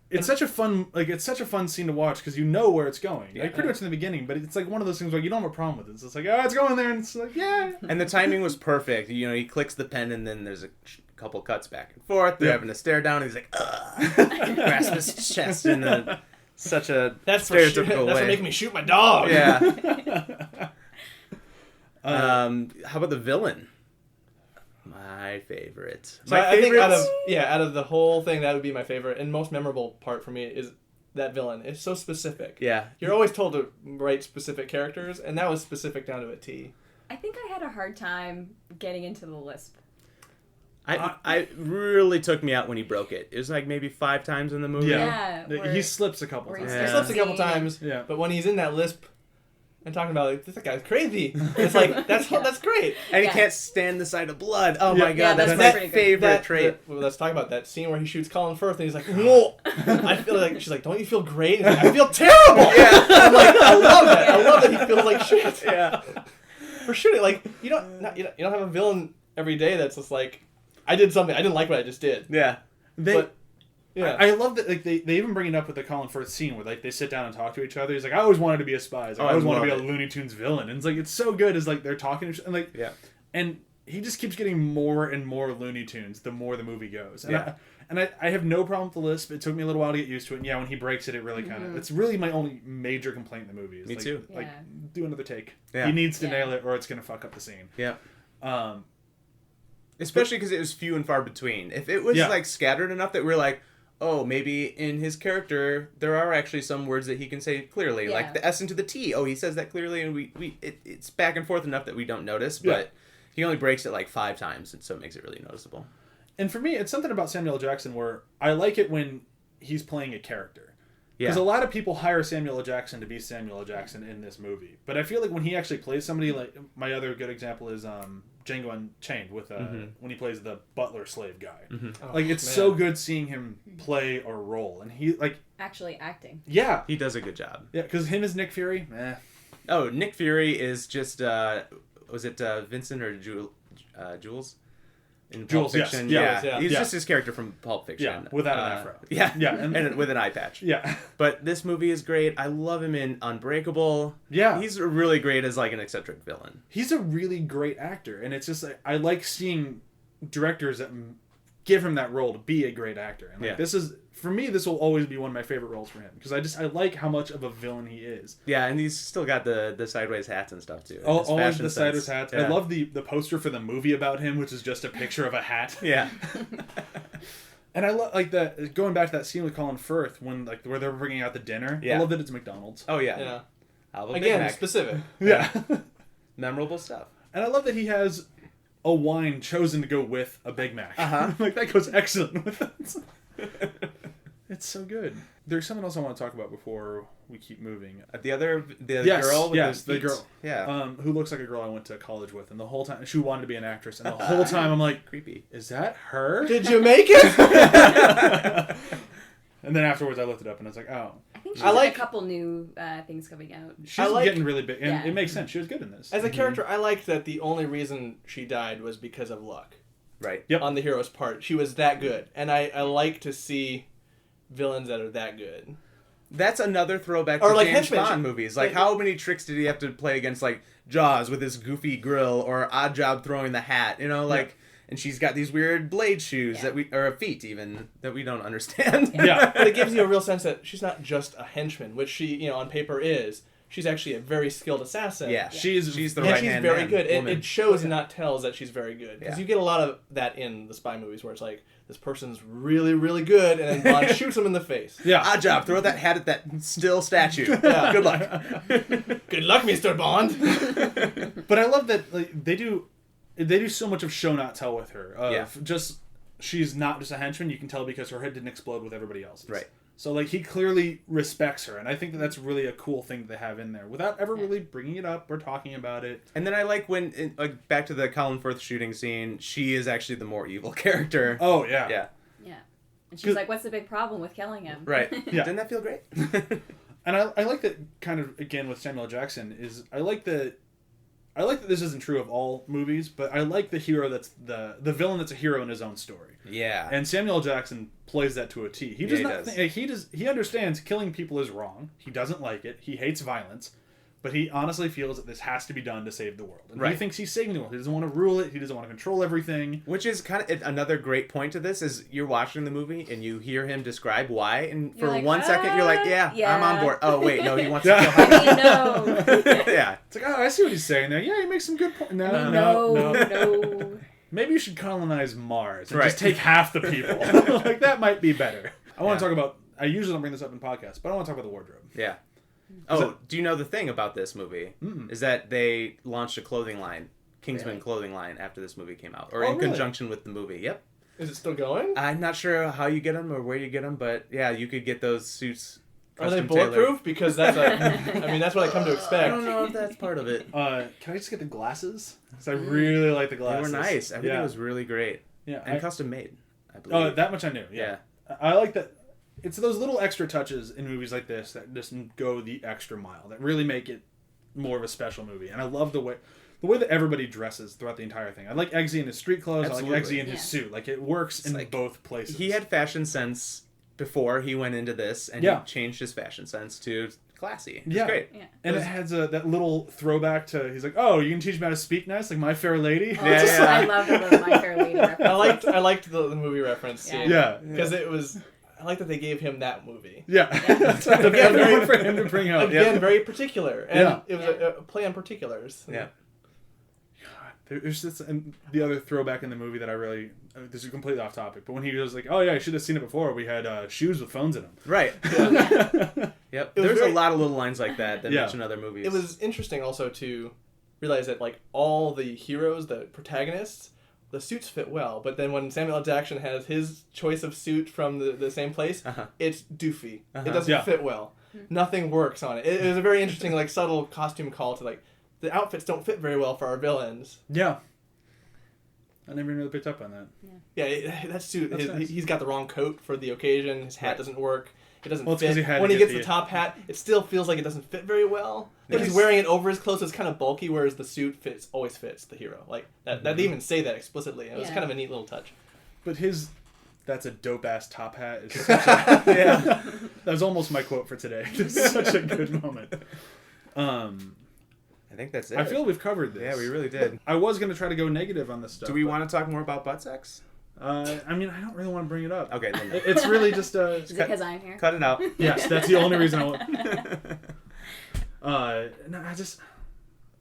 It's such a fun scene to watch because you know where it's going. Yeah. Like pretty much in the beginning, but it's like one of those things where you don't have a problem with it. It's just like, oh, it's going there, and it's like, yeah. And the timing was perfect. He clicks the pen, and then there's a couple cuts back and forth. They're having to stare down, and he's like, ugh. Grasps his chest in such a stereotypical way. That's for making me shoot my dog. Yeah. How about the villain? My favorite. So I think out of the whole thing, that would be my favorite and most memorable part for me is that villain. It's so specific. Yeah. You're always told to write specific characters, and that was specific down to a T. I think I had a hard time getting into the lisp. I really took me out when he broke it. It was like maybe 5 times in the movie. Yeah. He slips a couple times. He slips a couple times, but when he's in that lisp and talking about, like, this guy's crazy, it's like, that's great. And he can't stand the sight of blood. Oh my god, that's my favorite trait. Let's talk about that scene where he shoots Colin Firth and he's like, whoa. I feel like, she's like, don't you feel great? And he's like, I feel terrible. I'm like, I love that. I love that he feels like shit. Yeah. For shooting, like, you don't have a villain every day that's just like, I did something, I didn't like what I just did. Yeah. I love that, like, they even bring it up with the Colin Firth scene where, like, they sit down and talk to each other. He's like, I always wanted to be a spy. Like, I always wanted to be a Looney Tunes villain. And it's like, it's so good as, like, they're talking to each other. And, like, and he just keeps getting more and more Looney Tunes the more the movie goes. And I have no problem with the lisp. It took me a little while to get used to it. And yeah, when he breaks it, it really kind of... It's really my only major complaint in the movie. Is, me like, too. Like, do another take. Yeah. He needs to nail it or it's going to fuck up the scene. Yeah. Especially because it was few and far between. If it was, like, scattered enough that we're like, oh, maybe in his character there are actually some words that he can say clearly, like the S into the T. Oh, he says that clearly, and it's back and forth enough that we don't notice. But he only breaks it like 5 times, and so it makes it really noticeable. And for me, it's something about Samuel L. Jackson where I like it when he's playing a character. Yeah. Because a lot of people hire Samuel L. Jackson to be Samuel L. Jackson in this movie, but I feel like when he actually plays somebody, like my other good example is Django Unchained with when he plays the butler slave guy. Mm-hmm. Like it's so good seeing him play a role, and he like actually acting. Yeah, he does a good job. Yeah, because him as Nick Fury. Oh, Nick Fury is just was it Vincent or Jules? In Pulp Fiction, he's just his character from Pulp Fiction. Without an afro. And with an eye patch. Yeah. But this movie is great. I love him in Unbreakable. Yeah. He's really great as like an eccentric villain. He's a really great actor, and it's just like, I like seeing directors that give him that role to be a great actor. And like, this is, for me, this will always be one of my favorite roles for him because I like how much of a villain he is. Yeah, and he's still got the sideways hats and stuff too. Always the sideways hats. Yeah. I love the poster for the movie about him, which is just a picture of a hat. Yeah. And I love like that going back to that scene with Colin Firth when like where they're bringing out the dinner. Yeah. I love that it's McDonald's. Oh yeah. Again, specific. Yeah. Memorable stuff. And I love that he has a wine chosen to go with a Big Mac. Like that goes excellent with it. It's so good. There's something else I want to talk about before we keep moving. The girl with the girl. Yeah. Who looks like a girl I went to college with, and the whole time she wanted to be an actress, and the whole time I'm like, creepy. Is that her? Did you make it? And then afterwards I looked it up and I was like, oh. I think she's like a couple new things coming out. She's getting really big, and it makes sense. She was good in this. As a character, I liked that the only reason she died was because of luck. Right. Yep. On the hero's part. She was that good. And I like to see villains that are that good. That's another throwback to like James Bond movies. Like, how many tricks did he have to play against, like, Jaws with his goofy grill, or Odd Job throwing the hat, you know, like... Yeah. And she's got these weird blade shoes or feet even, that we don't understand. Yeah. But it gives you a real sense that she's not just a henchman, which she, on paper is. She's actually a very skilled assassin. Yeah. She's the right hand. And she's very good. It shows and not tells that she's very good. Because you get a lot of that in the spy movies where it's like, this person's really, really good, and then Bond shoots him in the face. Yeah. Odd Job, throw that hat at that still statue. Yeah. Good luck. Good luck, Mr. Bond. But I love that they do so much of show not tell with her. Just she's not just a henchman. You can tell because her head didn't explode with everybody else's. Right. So like he clearly respects her, and I think that's really a cool thing to have in there without ever really bringing it up or talking about it. And then I like when back to the Colin Firth shooting scene, she is actually the more evil character. Oh yeah. Yeah. Yeah. And she's like, "What's the big problem with killing him?" Right. Yeah. Didn't that feel great? And I like that kind of again with Samuel L. Jackson is I like that this isn't true of all movies, but I like the hero that's the villain that's a hero in his own story. Yeah. And Samuel L. Jackson plays that to a T. He does he understands killing people is wrong. He doesn't like it. He hates violence. But he honestly feels that this has to be done to save the world. And he thinks he's saving the world. He doesn't want to rule it. He doesn't want to control everything. Which is kind of another great point to this is you're watching the movie and you hear him describe why. And for like, 1 second, you're like, yeah, I'm on board. Oh, wait, no, he wants to kill her. Yeah. It's like, oh, I see what he's saying there. Yeah, he makes some good points. No. maybe you should colonize Mars and Right. just take half the people. Like, that might be better. I want to talk about, I usually don't bring this up in podcasts, but I want to talk about the wardrobe. Yeah. Oh, do you know the thing about this movie? Is that they launched a clothing line, Kingsman clothing line, after this movie came out. Or in conjunction with the movie. Yep. Is it still going? I'm not sure how you get them or where you get them, but yeah, you could get those suits. Are they bulletproof? Because that's that's what I come to expect. I don't know if that's part of it. Can I just get the glasses? Because I really like the They glasses. were nice. Everything was really great. Yeah. And custom made, I believe. Oh, that much I knew. Yeah. I like that. It's those little extra touches in movies like this that just go the extra mile, that really make it more of a special movie. And I love the way that everybody dresses throughout the entire thing. I like Eggsy in his street clothes. Absolutely. I like Eggsy in his suit. Like, it works in both places. He had fashion sense before he went into this, and he changed his fashion sense to classy. It's great. Yeah. And it has that little throwback to, he's like, oh, you can teach me how to speak nice, like My Fair Lady? Oh, I love the little My Fair Lady reference. I liked the movie reference, too. Yeah. Because it was... I like that they gave him that movie. Yeah. Again, very for him to bring out. Again, very particular. And it was a play on particulars. Yeah. There's this, and the other throwback in the movie that I really, this is completely off topic, but when he goes like, oh yeah, I should have seen it before, we had shoes with phones in them. Right. Yep. There's a lot of little lines like that mention other movies. It was interesting also to realize that, like, all the heroes, the protagonists, the suits fit well, but then when Samuel L. Jackson has his choice of suit from the same place, it's doofy. It doesn't fit well. Nothing works on it. It was a very interesting, like, subtle costume call to, like, the outfits don't fit very well for our villains. Yeah. I never really picked up on that. Yeah, that suit, nice. he's got the wrong coat for the occasion, his hat doesn't work, it doesn't Well, fit. When he gets the top hat, it still feels like it doesn't fit very well. If he's wearing it over his clothes, it's kind of bulky, whereas the suit always fits the hero. Like, that they even say that explicitly, and it was kind of a neat little touch. But that's a dope-ass top hat. Is such a, that was almost my quote for today. It's such a good moment. I think that's it. I feel we've covered this. Yeah, we really did. I was going to try to go negative on this stuff. Do we want to talk more about butt sex? I mean, I don't really want to bring it up. Okay, then no. It's really just... Is it because I'm here? Cut it out. Yes, that's the only reason I want... no, I just...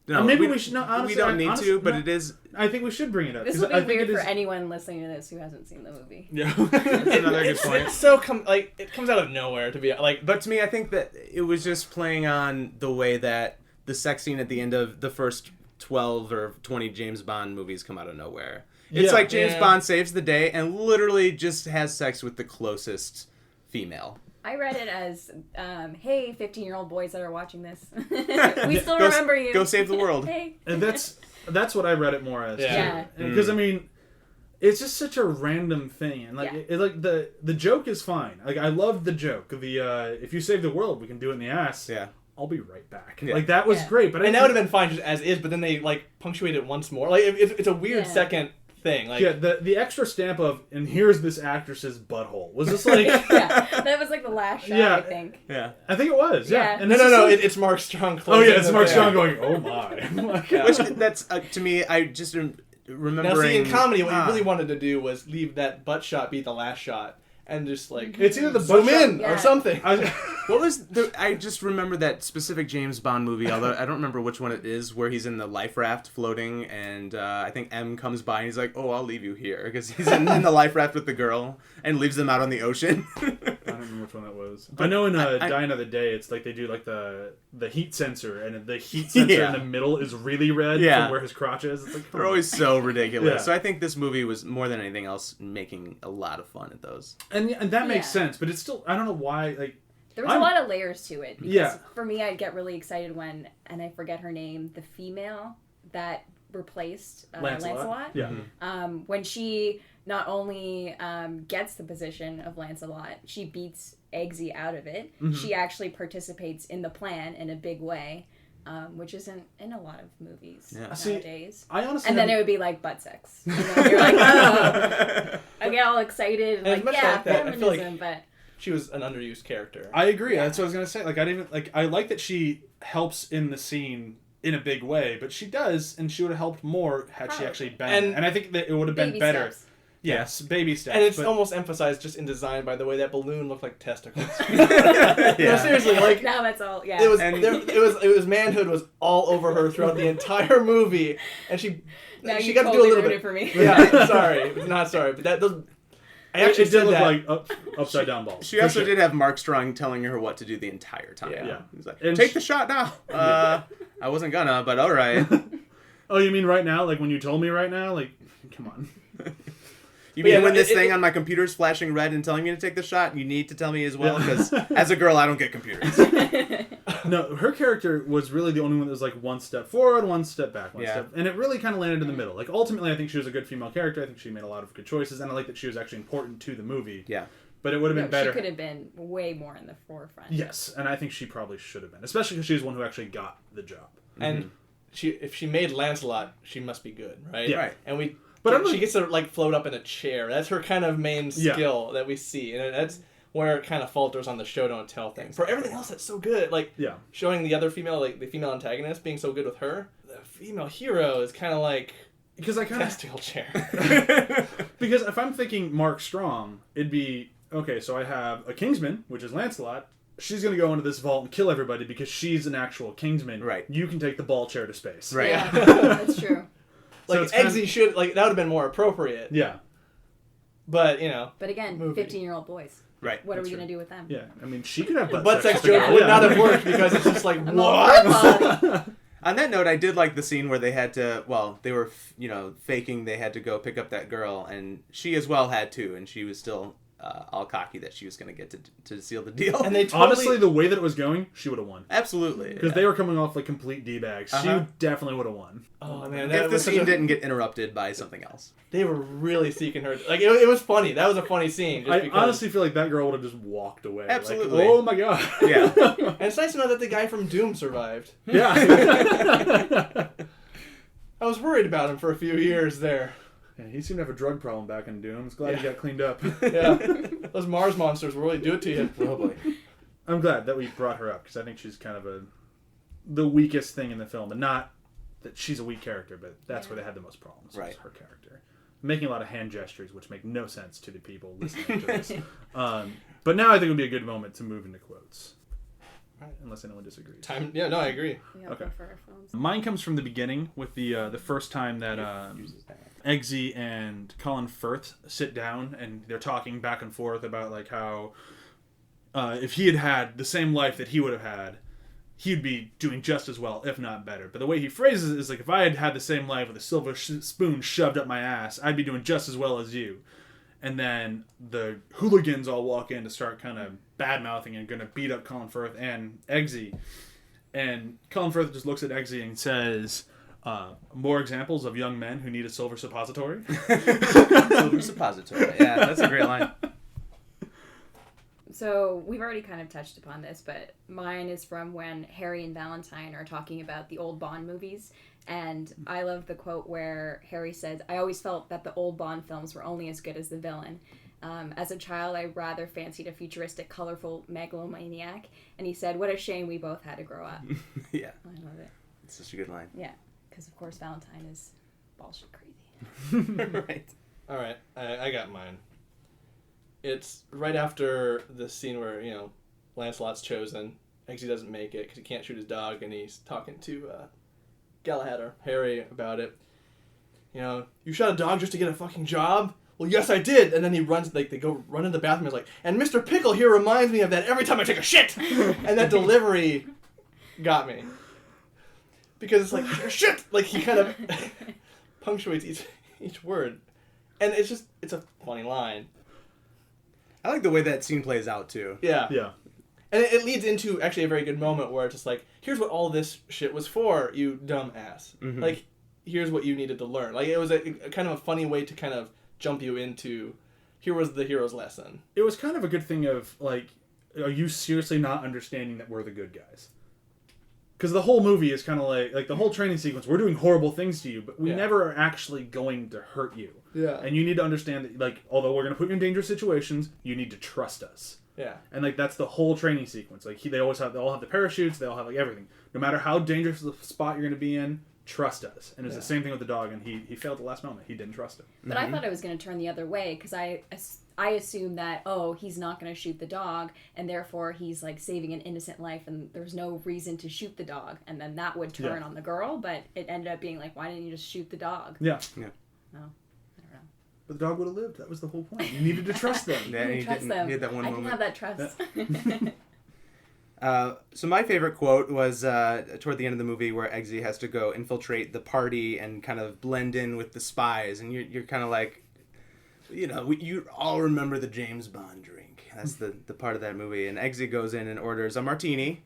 No, maybe we should... No, honestly, we don't need to, but it is... I think we should bring it up. This will be weird for anyone listening to this who hasn't seen the movie. Yeah. That's another good point. It's so it comes out of nowhere to be like. But to me, I think that it was just playing on the way that the sex scene at the end of the first 12 or 20 James Bond movies come out of nowhere. It's like James Bond saves the day and literally just has sex with the closest female. I read it as, hey, 15-year-old boys that are watching this. We still remember you. Go save the world. Hey. And that's what I read it more as. Yeah. Because, I mean, it's just such a random thing. And, like, the joke is fine. Like, I love the joke. If you save the world, we can do it in the ass. Yeah. I'll be right back. Yeah. Like, that was great. But that would have been fine just as is, but then they, like, punctuate it once more. Like, it's a weird second thing. Like, the extra stamp of, and here's this actress's butthole, was just like... that was like the last shot, I think. Yeah. I think it was, And no, it's Mark Strong. Oh, yeah, it's Mark Strong going, oh my. Which, that's, to me, I just remembering... Now, see, in comedy, what you really wanted to do was leave that butt shot be the last shot. And just, like... It's either the zoom in or something. What was I just remember that specific James Bond movie, although I don't remember which one it is, where he's in the life raft floating, and I think M comes by and he's like, oh, I'll leave you here, because he's in the life raft with the girl and leaves them out on the ocean. I don't remember which one that was. But I know in Die Another Day, it's like they do like the heat sensor, and the heat sensor in the middle is really red from where his crotch is. It's like, they're always so ridiculous. So I think this movie was, more than anything else, making a lot of fun at those. And that makes sense, but it's still, I don't know why, like... There was a lot of layers to it. Because for me, I'd get really excited when, and I forget her name, the female that replaced Lancelot. Yeah. When she not only gets the position of Lancelot, she beats Eggsy out of it. She actually participates in the plan in a big way. Which isn't in a lot of movies nowadays. I honestly and then it would be like butt sex. You know, you're like, oh, I get all excited, and like, yeah, feminism, but she was an underused character. I agree. That's what I was gonna say. Like, I like that she helps in the scene in a big way, but she does, and she would have helped more had she actually been. And I think that it would have been better. Steps. Yes, baby steps. And it's almost emphasized just in design by the way that balloon looked like testicles. No, seriously, like now that's all. Yeah, it was manhood was all over her throughout the entire movie, and she now she you got totally to do a little ruined bit it for me. Yeah, sorry, not sorry, but I actually it did look that. like upside down balls. She also did have Mark Strong telling her what to do the entire time. Yeah. He's like, take the shot now. I wasn't gonna, but all right. Oh, you mean right now? Like when you told me right now? Like, come on. You mean when this thing on my computer is flashing red and telling me to take the shot, you need to tell me as well? Because as a girl, I don't get computers. No, her character was really the only one that was like one step forward, one step back, one step. And it really kind of landed in the middle. Like, ultimately, I think she was a good female character. I think she made a lot of good choices. And I like that she was actually important to the movie. Yeah. But it would have been better. She could have been way more in the forefront. Yes, and I think she probably should have been. Especially because she was one who actually got the job. And if she made Lancelot, she must be good, right? Yeah. Right. And But she gets to like float up in a chair. That's her kind of main skill that we see, and that's where it kind of falters on the show don't tell thing. For everything else, that's so good. Like showing the other female, like the female antagonist, being so good with her. The female hero is kind of like because I kind of testicle chair. Because if I'm thinking Mark Strong, it'd be okay. So I have a Kingsman, which is Lancelot. She's going to go into this vault and kill everybody because she's an actual Kingsman. Right. You can take the ball chair to space. Right. Yeah, that's true. Like so Eggsy should that would have been more appropriate. Yeah. But But again, 15-year-old boys. Right. What are we gonna do with them? Yeah. I mean, she could have butt sex joke would not have worked because it's just like what? On that note, I did like the scene where they had to. Well, they were faking they had to go pick up that girl, and she as well had to, and she was still all cocky that she was going to get to seal the deal. And they honestly, the way that it was going, she would have won. Absolutely, because they were coming off like complete d-bags. She definitely would have won. Oh man, if the scene didn't get interrupted by something else. They were really seeking her. Like it was funny. That was a funny scene. I honestly feel like that girl would have just walked away. Absolutely. Like, oh my god. Yeah. And it's nice to know that the guy from Doom survived. Yeah. I was worried about him for a few years there. Yeah, he seemed to have a drug problem back in Doom. I was glad he got cleaned up. Yeah. Those Mars monsters will really do it to you. Probably. I'm glad that we brought her up because I think she's kind of the weakest thing in the film, and not that she's a weak character, but that's where they had the most problems. Right. Was her character making a lot of hand gestures, which make no sense to the people listening to this. But now I think it would be a good moment to move into quotes. Right. Unless anyone disagrees. Yeah, no, I agree. Okay. Mine comes from the beginning with the first time that Eggsy and Colin Firth sit down and they're talking back and forth about like how if he had the same life that he would have had, he'd be doing just as well, if not better. But the way he phrases it is like, if I had the same life with a silver spoon shoved up my ass, I'd be doing just as well as you. And then the hooligans all walk in to start kind of bad-mouthing and going to beat up Colin Firth and Eggsy. And Colin Firth just looks at Eggsy and says, more examples of young men who need a silver suppository. Silver suppository. Yeah, that's a great line. So we've already kind of touched upon this, but mine is from when Harry and Valentine are talking about the old Bond movies. And I love the quote where Harry says, I always felt that the old Bond films were only as good as the villain. As a child, I rather fancied a futuristic, colorful megalomaniac. And he said, what a shame we both had to grow up. Yeah. I love it. It's such a good line. Yeah, because of course Valentine is bullshit crazy. Right. All right, I got mine. It's right after the scene where, Lancelot's chosen. Eggsy doesn't make it because he can't shoot his dog, and he's talking to Galahad or Harry about it. You shot a dog just to get a fucking job? Well, yes, I did. And then he runs, they go run into the bathroom. He's like, and Mr. Pickle here reminds me of that every time I take a shit. And that delivery got me. Because it's like, take a shit. Like, he kind of punctuates each word. And it's a funny line. I like the way that scene plays out, too. Yeah. Yeah. And it leads into actually a very good moment where it's just like, here's what all this shit was for, you dumb ass. Mm-hmm. Like, here's what you needed to learn. Like, it was a kind of a funny way to kind of jump you into, here was the hero's lesson. It was kind of a good thing of, like, are you seriously not understanding that we're the good guys? Because the whole movie is kind of like the whole training sequence, we're doing horrible things to you, but we never are actually going to hurt you. Yeah. And you need to understand that, like, although we're going to put you in dangerous situations, you need to trust us. Yeah. And, like, that's the whole training sequence. Like, they all have the parachutes, they all have, like, everything. No matter how dangerous the spot you're going to be in, trust us. And it's the same thing with the dog, and he failed at the last moment. He didn't trust him. But I thought it was going to turn the other way, because I assumed that, he's not going to shoot the dog, and therefore he's like saving an innocent life, and there's no reason to shoot the dog, and then that would turn on the girl. But it ended up being like, why didn't you just shoot the dog? Yeah. Oh, I don't know. But the dog would have lived. That was the whole point. You needed to trust them. Yeah, he trust didn't. them. He had that one moment. I can have that trust. So my favorite quote was toward the end of the movie where Eggsy has to go infiltrate the party and kind of blend in with the spies, and you're kind of like, you all remember the James Bond drink. That's the part of that movie. And Eggsy goes in and orders a martini.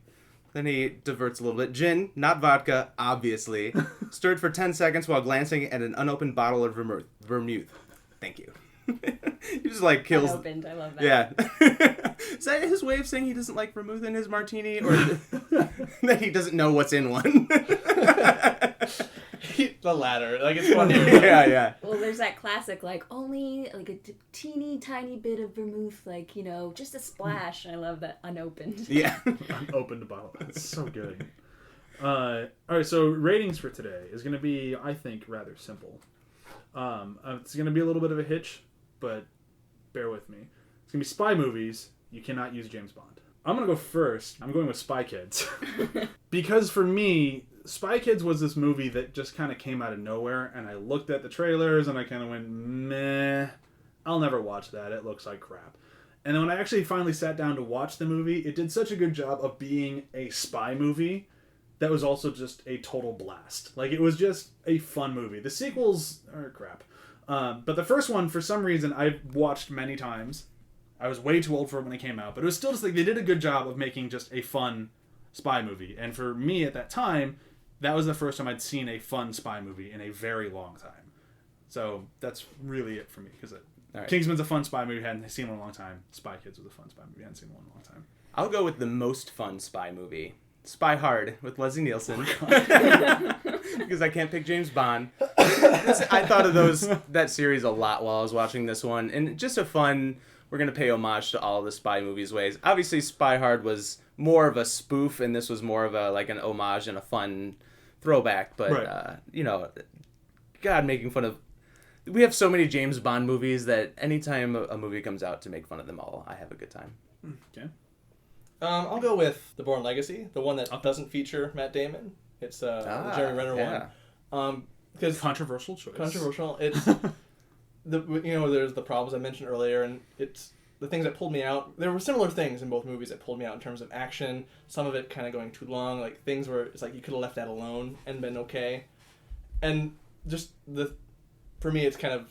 Then he diverts a little bit. Gin, not vodka, obviously. Stirred for 10 seconds while glancing at an unopened bottle of vermouth. Thank you. He just like kills. Unopened, I love that. Yeah. Is that his way of saying he doesn't like vermouth in his martini, or that he doesn't know what's in one? The latter. Like, it's funny. Yeah. Well, there's that classic, like, only like a teeny tiny bit of vermouth, like, just a splash. I love that unopened. Yeah. Unopened bottle. That's so good. All right, so ratings for today is going to be, I think, rather simple. It's going to be a little bit of a hitch, but bear with me. It's going to be spy movies. You cannot use James Bond. I'm going to go first. I'm going with Spy Kids. Because for me, Spy Kids was this movie that just kind of came out of nowhere, and I looked at the trailers and I kind of went, meh, I'll never watch that. It looks like crap. And then when I actually finally sat down to watch the movie, it did such a good job of being a spy movie that was also just a total blast. Like, it was just a fun movie. The sequels are crap. But the first one, for some reason, I've watched many times. I was way too old for it when it came out, but it was still just like they did a good job of making just a fun spy movie. And for me at that time, that was the first time I'd seen a fun spy movie in a very long time. So that's really it for me. Because Kingsman's a fun spy movie, hadn't seen one in a long time. Spy Kids was a fun spy movie, hadn't seen one in a long time. I'll go with the most fun spy movie. Spy Hard with Leslie Nielsen. Because I can't pick James Bond. I thought of that series a lot while I was watching this one. And just a fun, we're going to pay homage to all the spy movies ways. Obviously, Spy Hard was more of a spoof, and this was more of an homage and a fun throwback. But, right. God, making fun of... We have so many James Bond movies that anytime a movie comes out to make fun of them all, I have a good time. Okay. I'll go with the Bourne Legacy, the one that doesn't feature Matt Damon. It's the Jeremy Renner one. Because controversial choice. Controversial. It's there's the problems I mentioned earlier, and it's the things that pulled me out. There were similar things in both movies that pulled me out in terms of action. Some of it kind of going too long, like things where it's like you could have left that alone and been okay. And just for me, it's kind of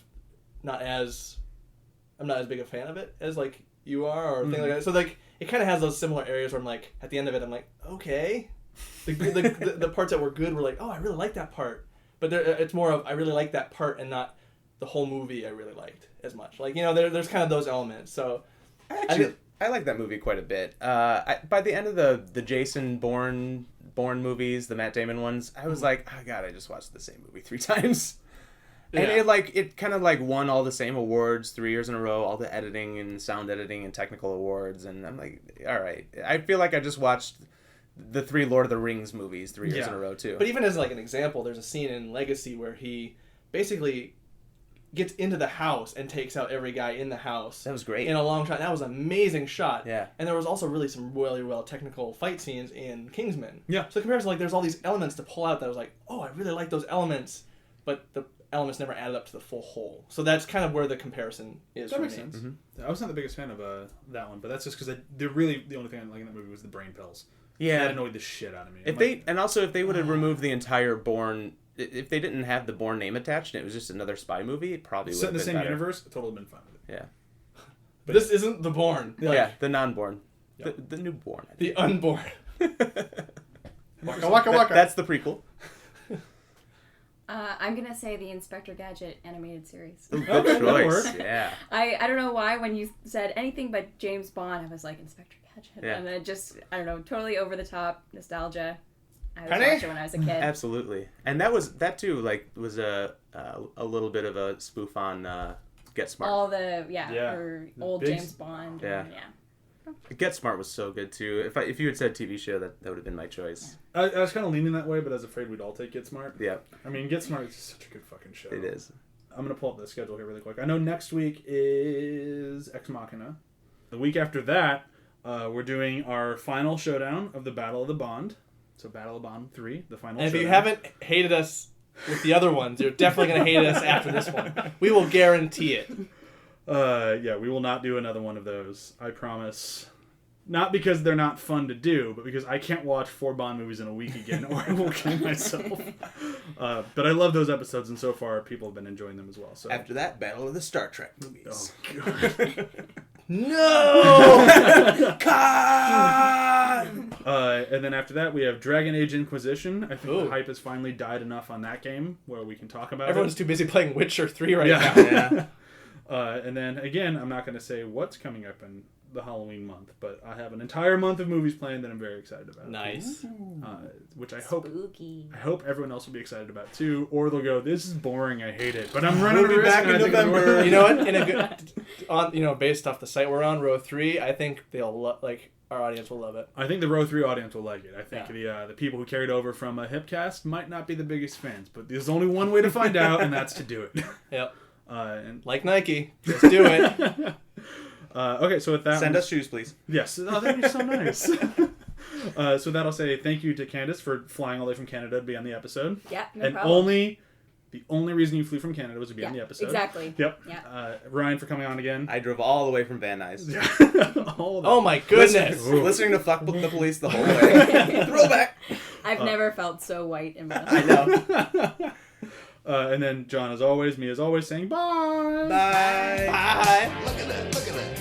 I'm not as big a fan of it as like you are or things like that. So like. It kind of has those similar areas where I'm like, at the end of it, I'm like, okay. The parts that were good were like, oh, I really like that part. But it's more of, I really like that part and not the whole movie I really liked as much. Like, there's kind of those elements. So I like that movie quite a bit. By the end of the Jason Bourne movies, the Matt Damon ones, I was like, oh, God, I just watched the same movie 3 times. And it kind of won all the same awards 3 years in a row, all the editing and sound editing and technical awards, and I'm like, all right. I feel like I just watched the 3 Lord of the Rings movies 3 years in a row too. But even as an example, there's a scene in Legacy where he basically gets into the house and takes out every guy in the house. That was great. In a long shot. That was an amazing shot. Yeah. And there was also really some really well technical fight scenes in Kingsman. Yeah. So in comparison, there's all these elements to pull out that I was like, oh, I really like those elements, but the elements never added up to the full whole. So that's kind of where the comparison is. That makes sense. Mm-hmm. I was not the biggest fan of that one, but that's just because the only thing I like in that movie was the brain pills. Yeah, that annoyed the shit out of me. If they would have removed the entire Bourne, if they didn't have the Bourne name attached and it was just another spy movie, it probably would have been set in the same better. universe. It totally been fine with it. Yeah, but this isn't the Bourne. The non-Born, the new Bourne, the unborn. Waka waka waka. That's the prequel. I'm going to say the Inspector Gadget animated series. Ooh, good choice. Yeah. I don't know why when you said anything but James Bond, I was like, Inspector Gadget. Yeah. And then just, I don't know, totally over the top nostalgia. I was Penny? watching when I was a kid. Absolutely. And that too was a little bit of a spoof on Get Smart. All the, Yeah. or old James Bond. Yeah. Yeah. Get Smart was so good too. If you had said TV show, that would have been my choice. I was kind of leaning that way, but I was afraid we'd all take Get Smart. Yeah. I mean, Get Smart is just such a good fucking show. It is. I'm going to pull up the schedule here really quick. I know next week is Ex Machina. The week after that, we're doing our final showdown of the Battle of the Bond. So Battle of Bond 3, the final And showdown. if you haven't hated us with the other ones, you're definitely going to hate us after this one. We will guarantee it. Yeah, we will not do another one of those. I promise. Not because they're not fun to do, but because I can't watch 4 Bond movies in a week again, or I will kill myself. But I love those episodes, and so far people have been enjoying them as well. So After that, Battle of the Star Trek movies. Oh god. No! God! And then after that, we have Dragon Age Inquisition. I think Ooh. the hype has finally died enough on that game where we can talk about Everyone's it. too busy playing Witcher 3 right Yeah. now. Yeah. And then again, I'm not going to say what's coming up in the Halloween month, but I have an entire month of movies planned that I'm very excited about. Nice. Which I hope Spooky. everyone else will be excited about too, or they'll go, "This is boring, I hate it." But I'm running We'll be a risk back and in I think it's November. worth it. You know what? In a good, based off the site we're on, row 3, I think they'll our audience will love it. I think the row 3 audience will like it. I think the people who carried over from a Hipcast might not be the biggest fans, but there's only one way to find out, and that's to do it. Yep. And Like Nike, just do it. okay, so with that, Send us shoes, please. Yes, oh, that'd be so nice. So that I'll say thank you to Candice for flying all the way from Canada to be on the episode. Yeah, no and problem. the only reason you flew from Canada was to be on the episode. Exactly. Yep. Yeah. Ryan for coming on again. I drove all the way from Van Nuys. All of that. Oh my goodness. Listening to Fuck Book the Police the whole way. Throwback. I've never felt so white in my I life. know. And then John, as always, me as always, saying bye. Bye. Bye. Look at that.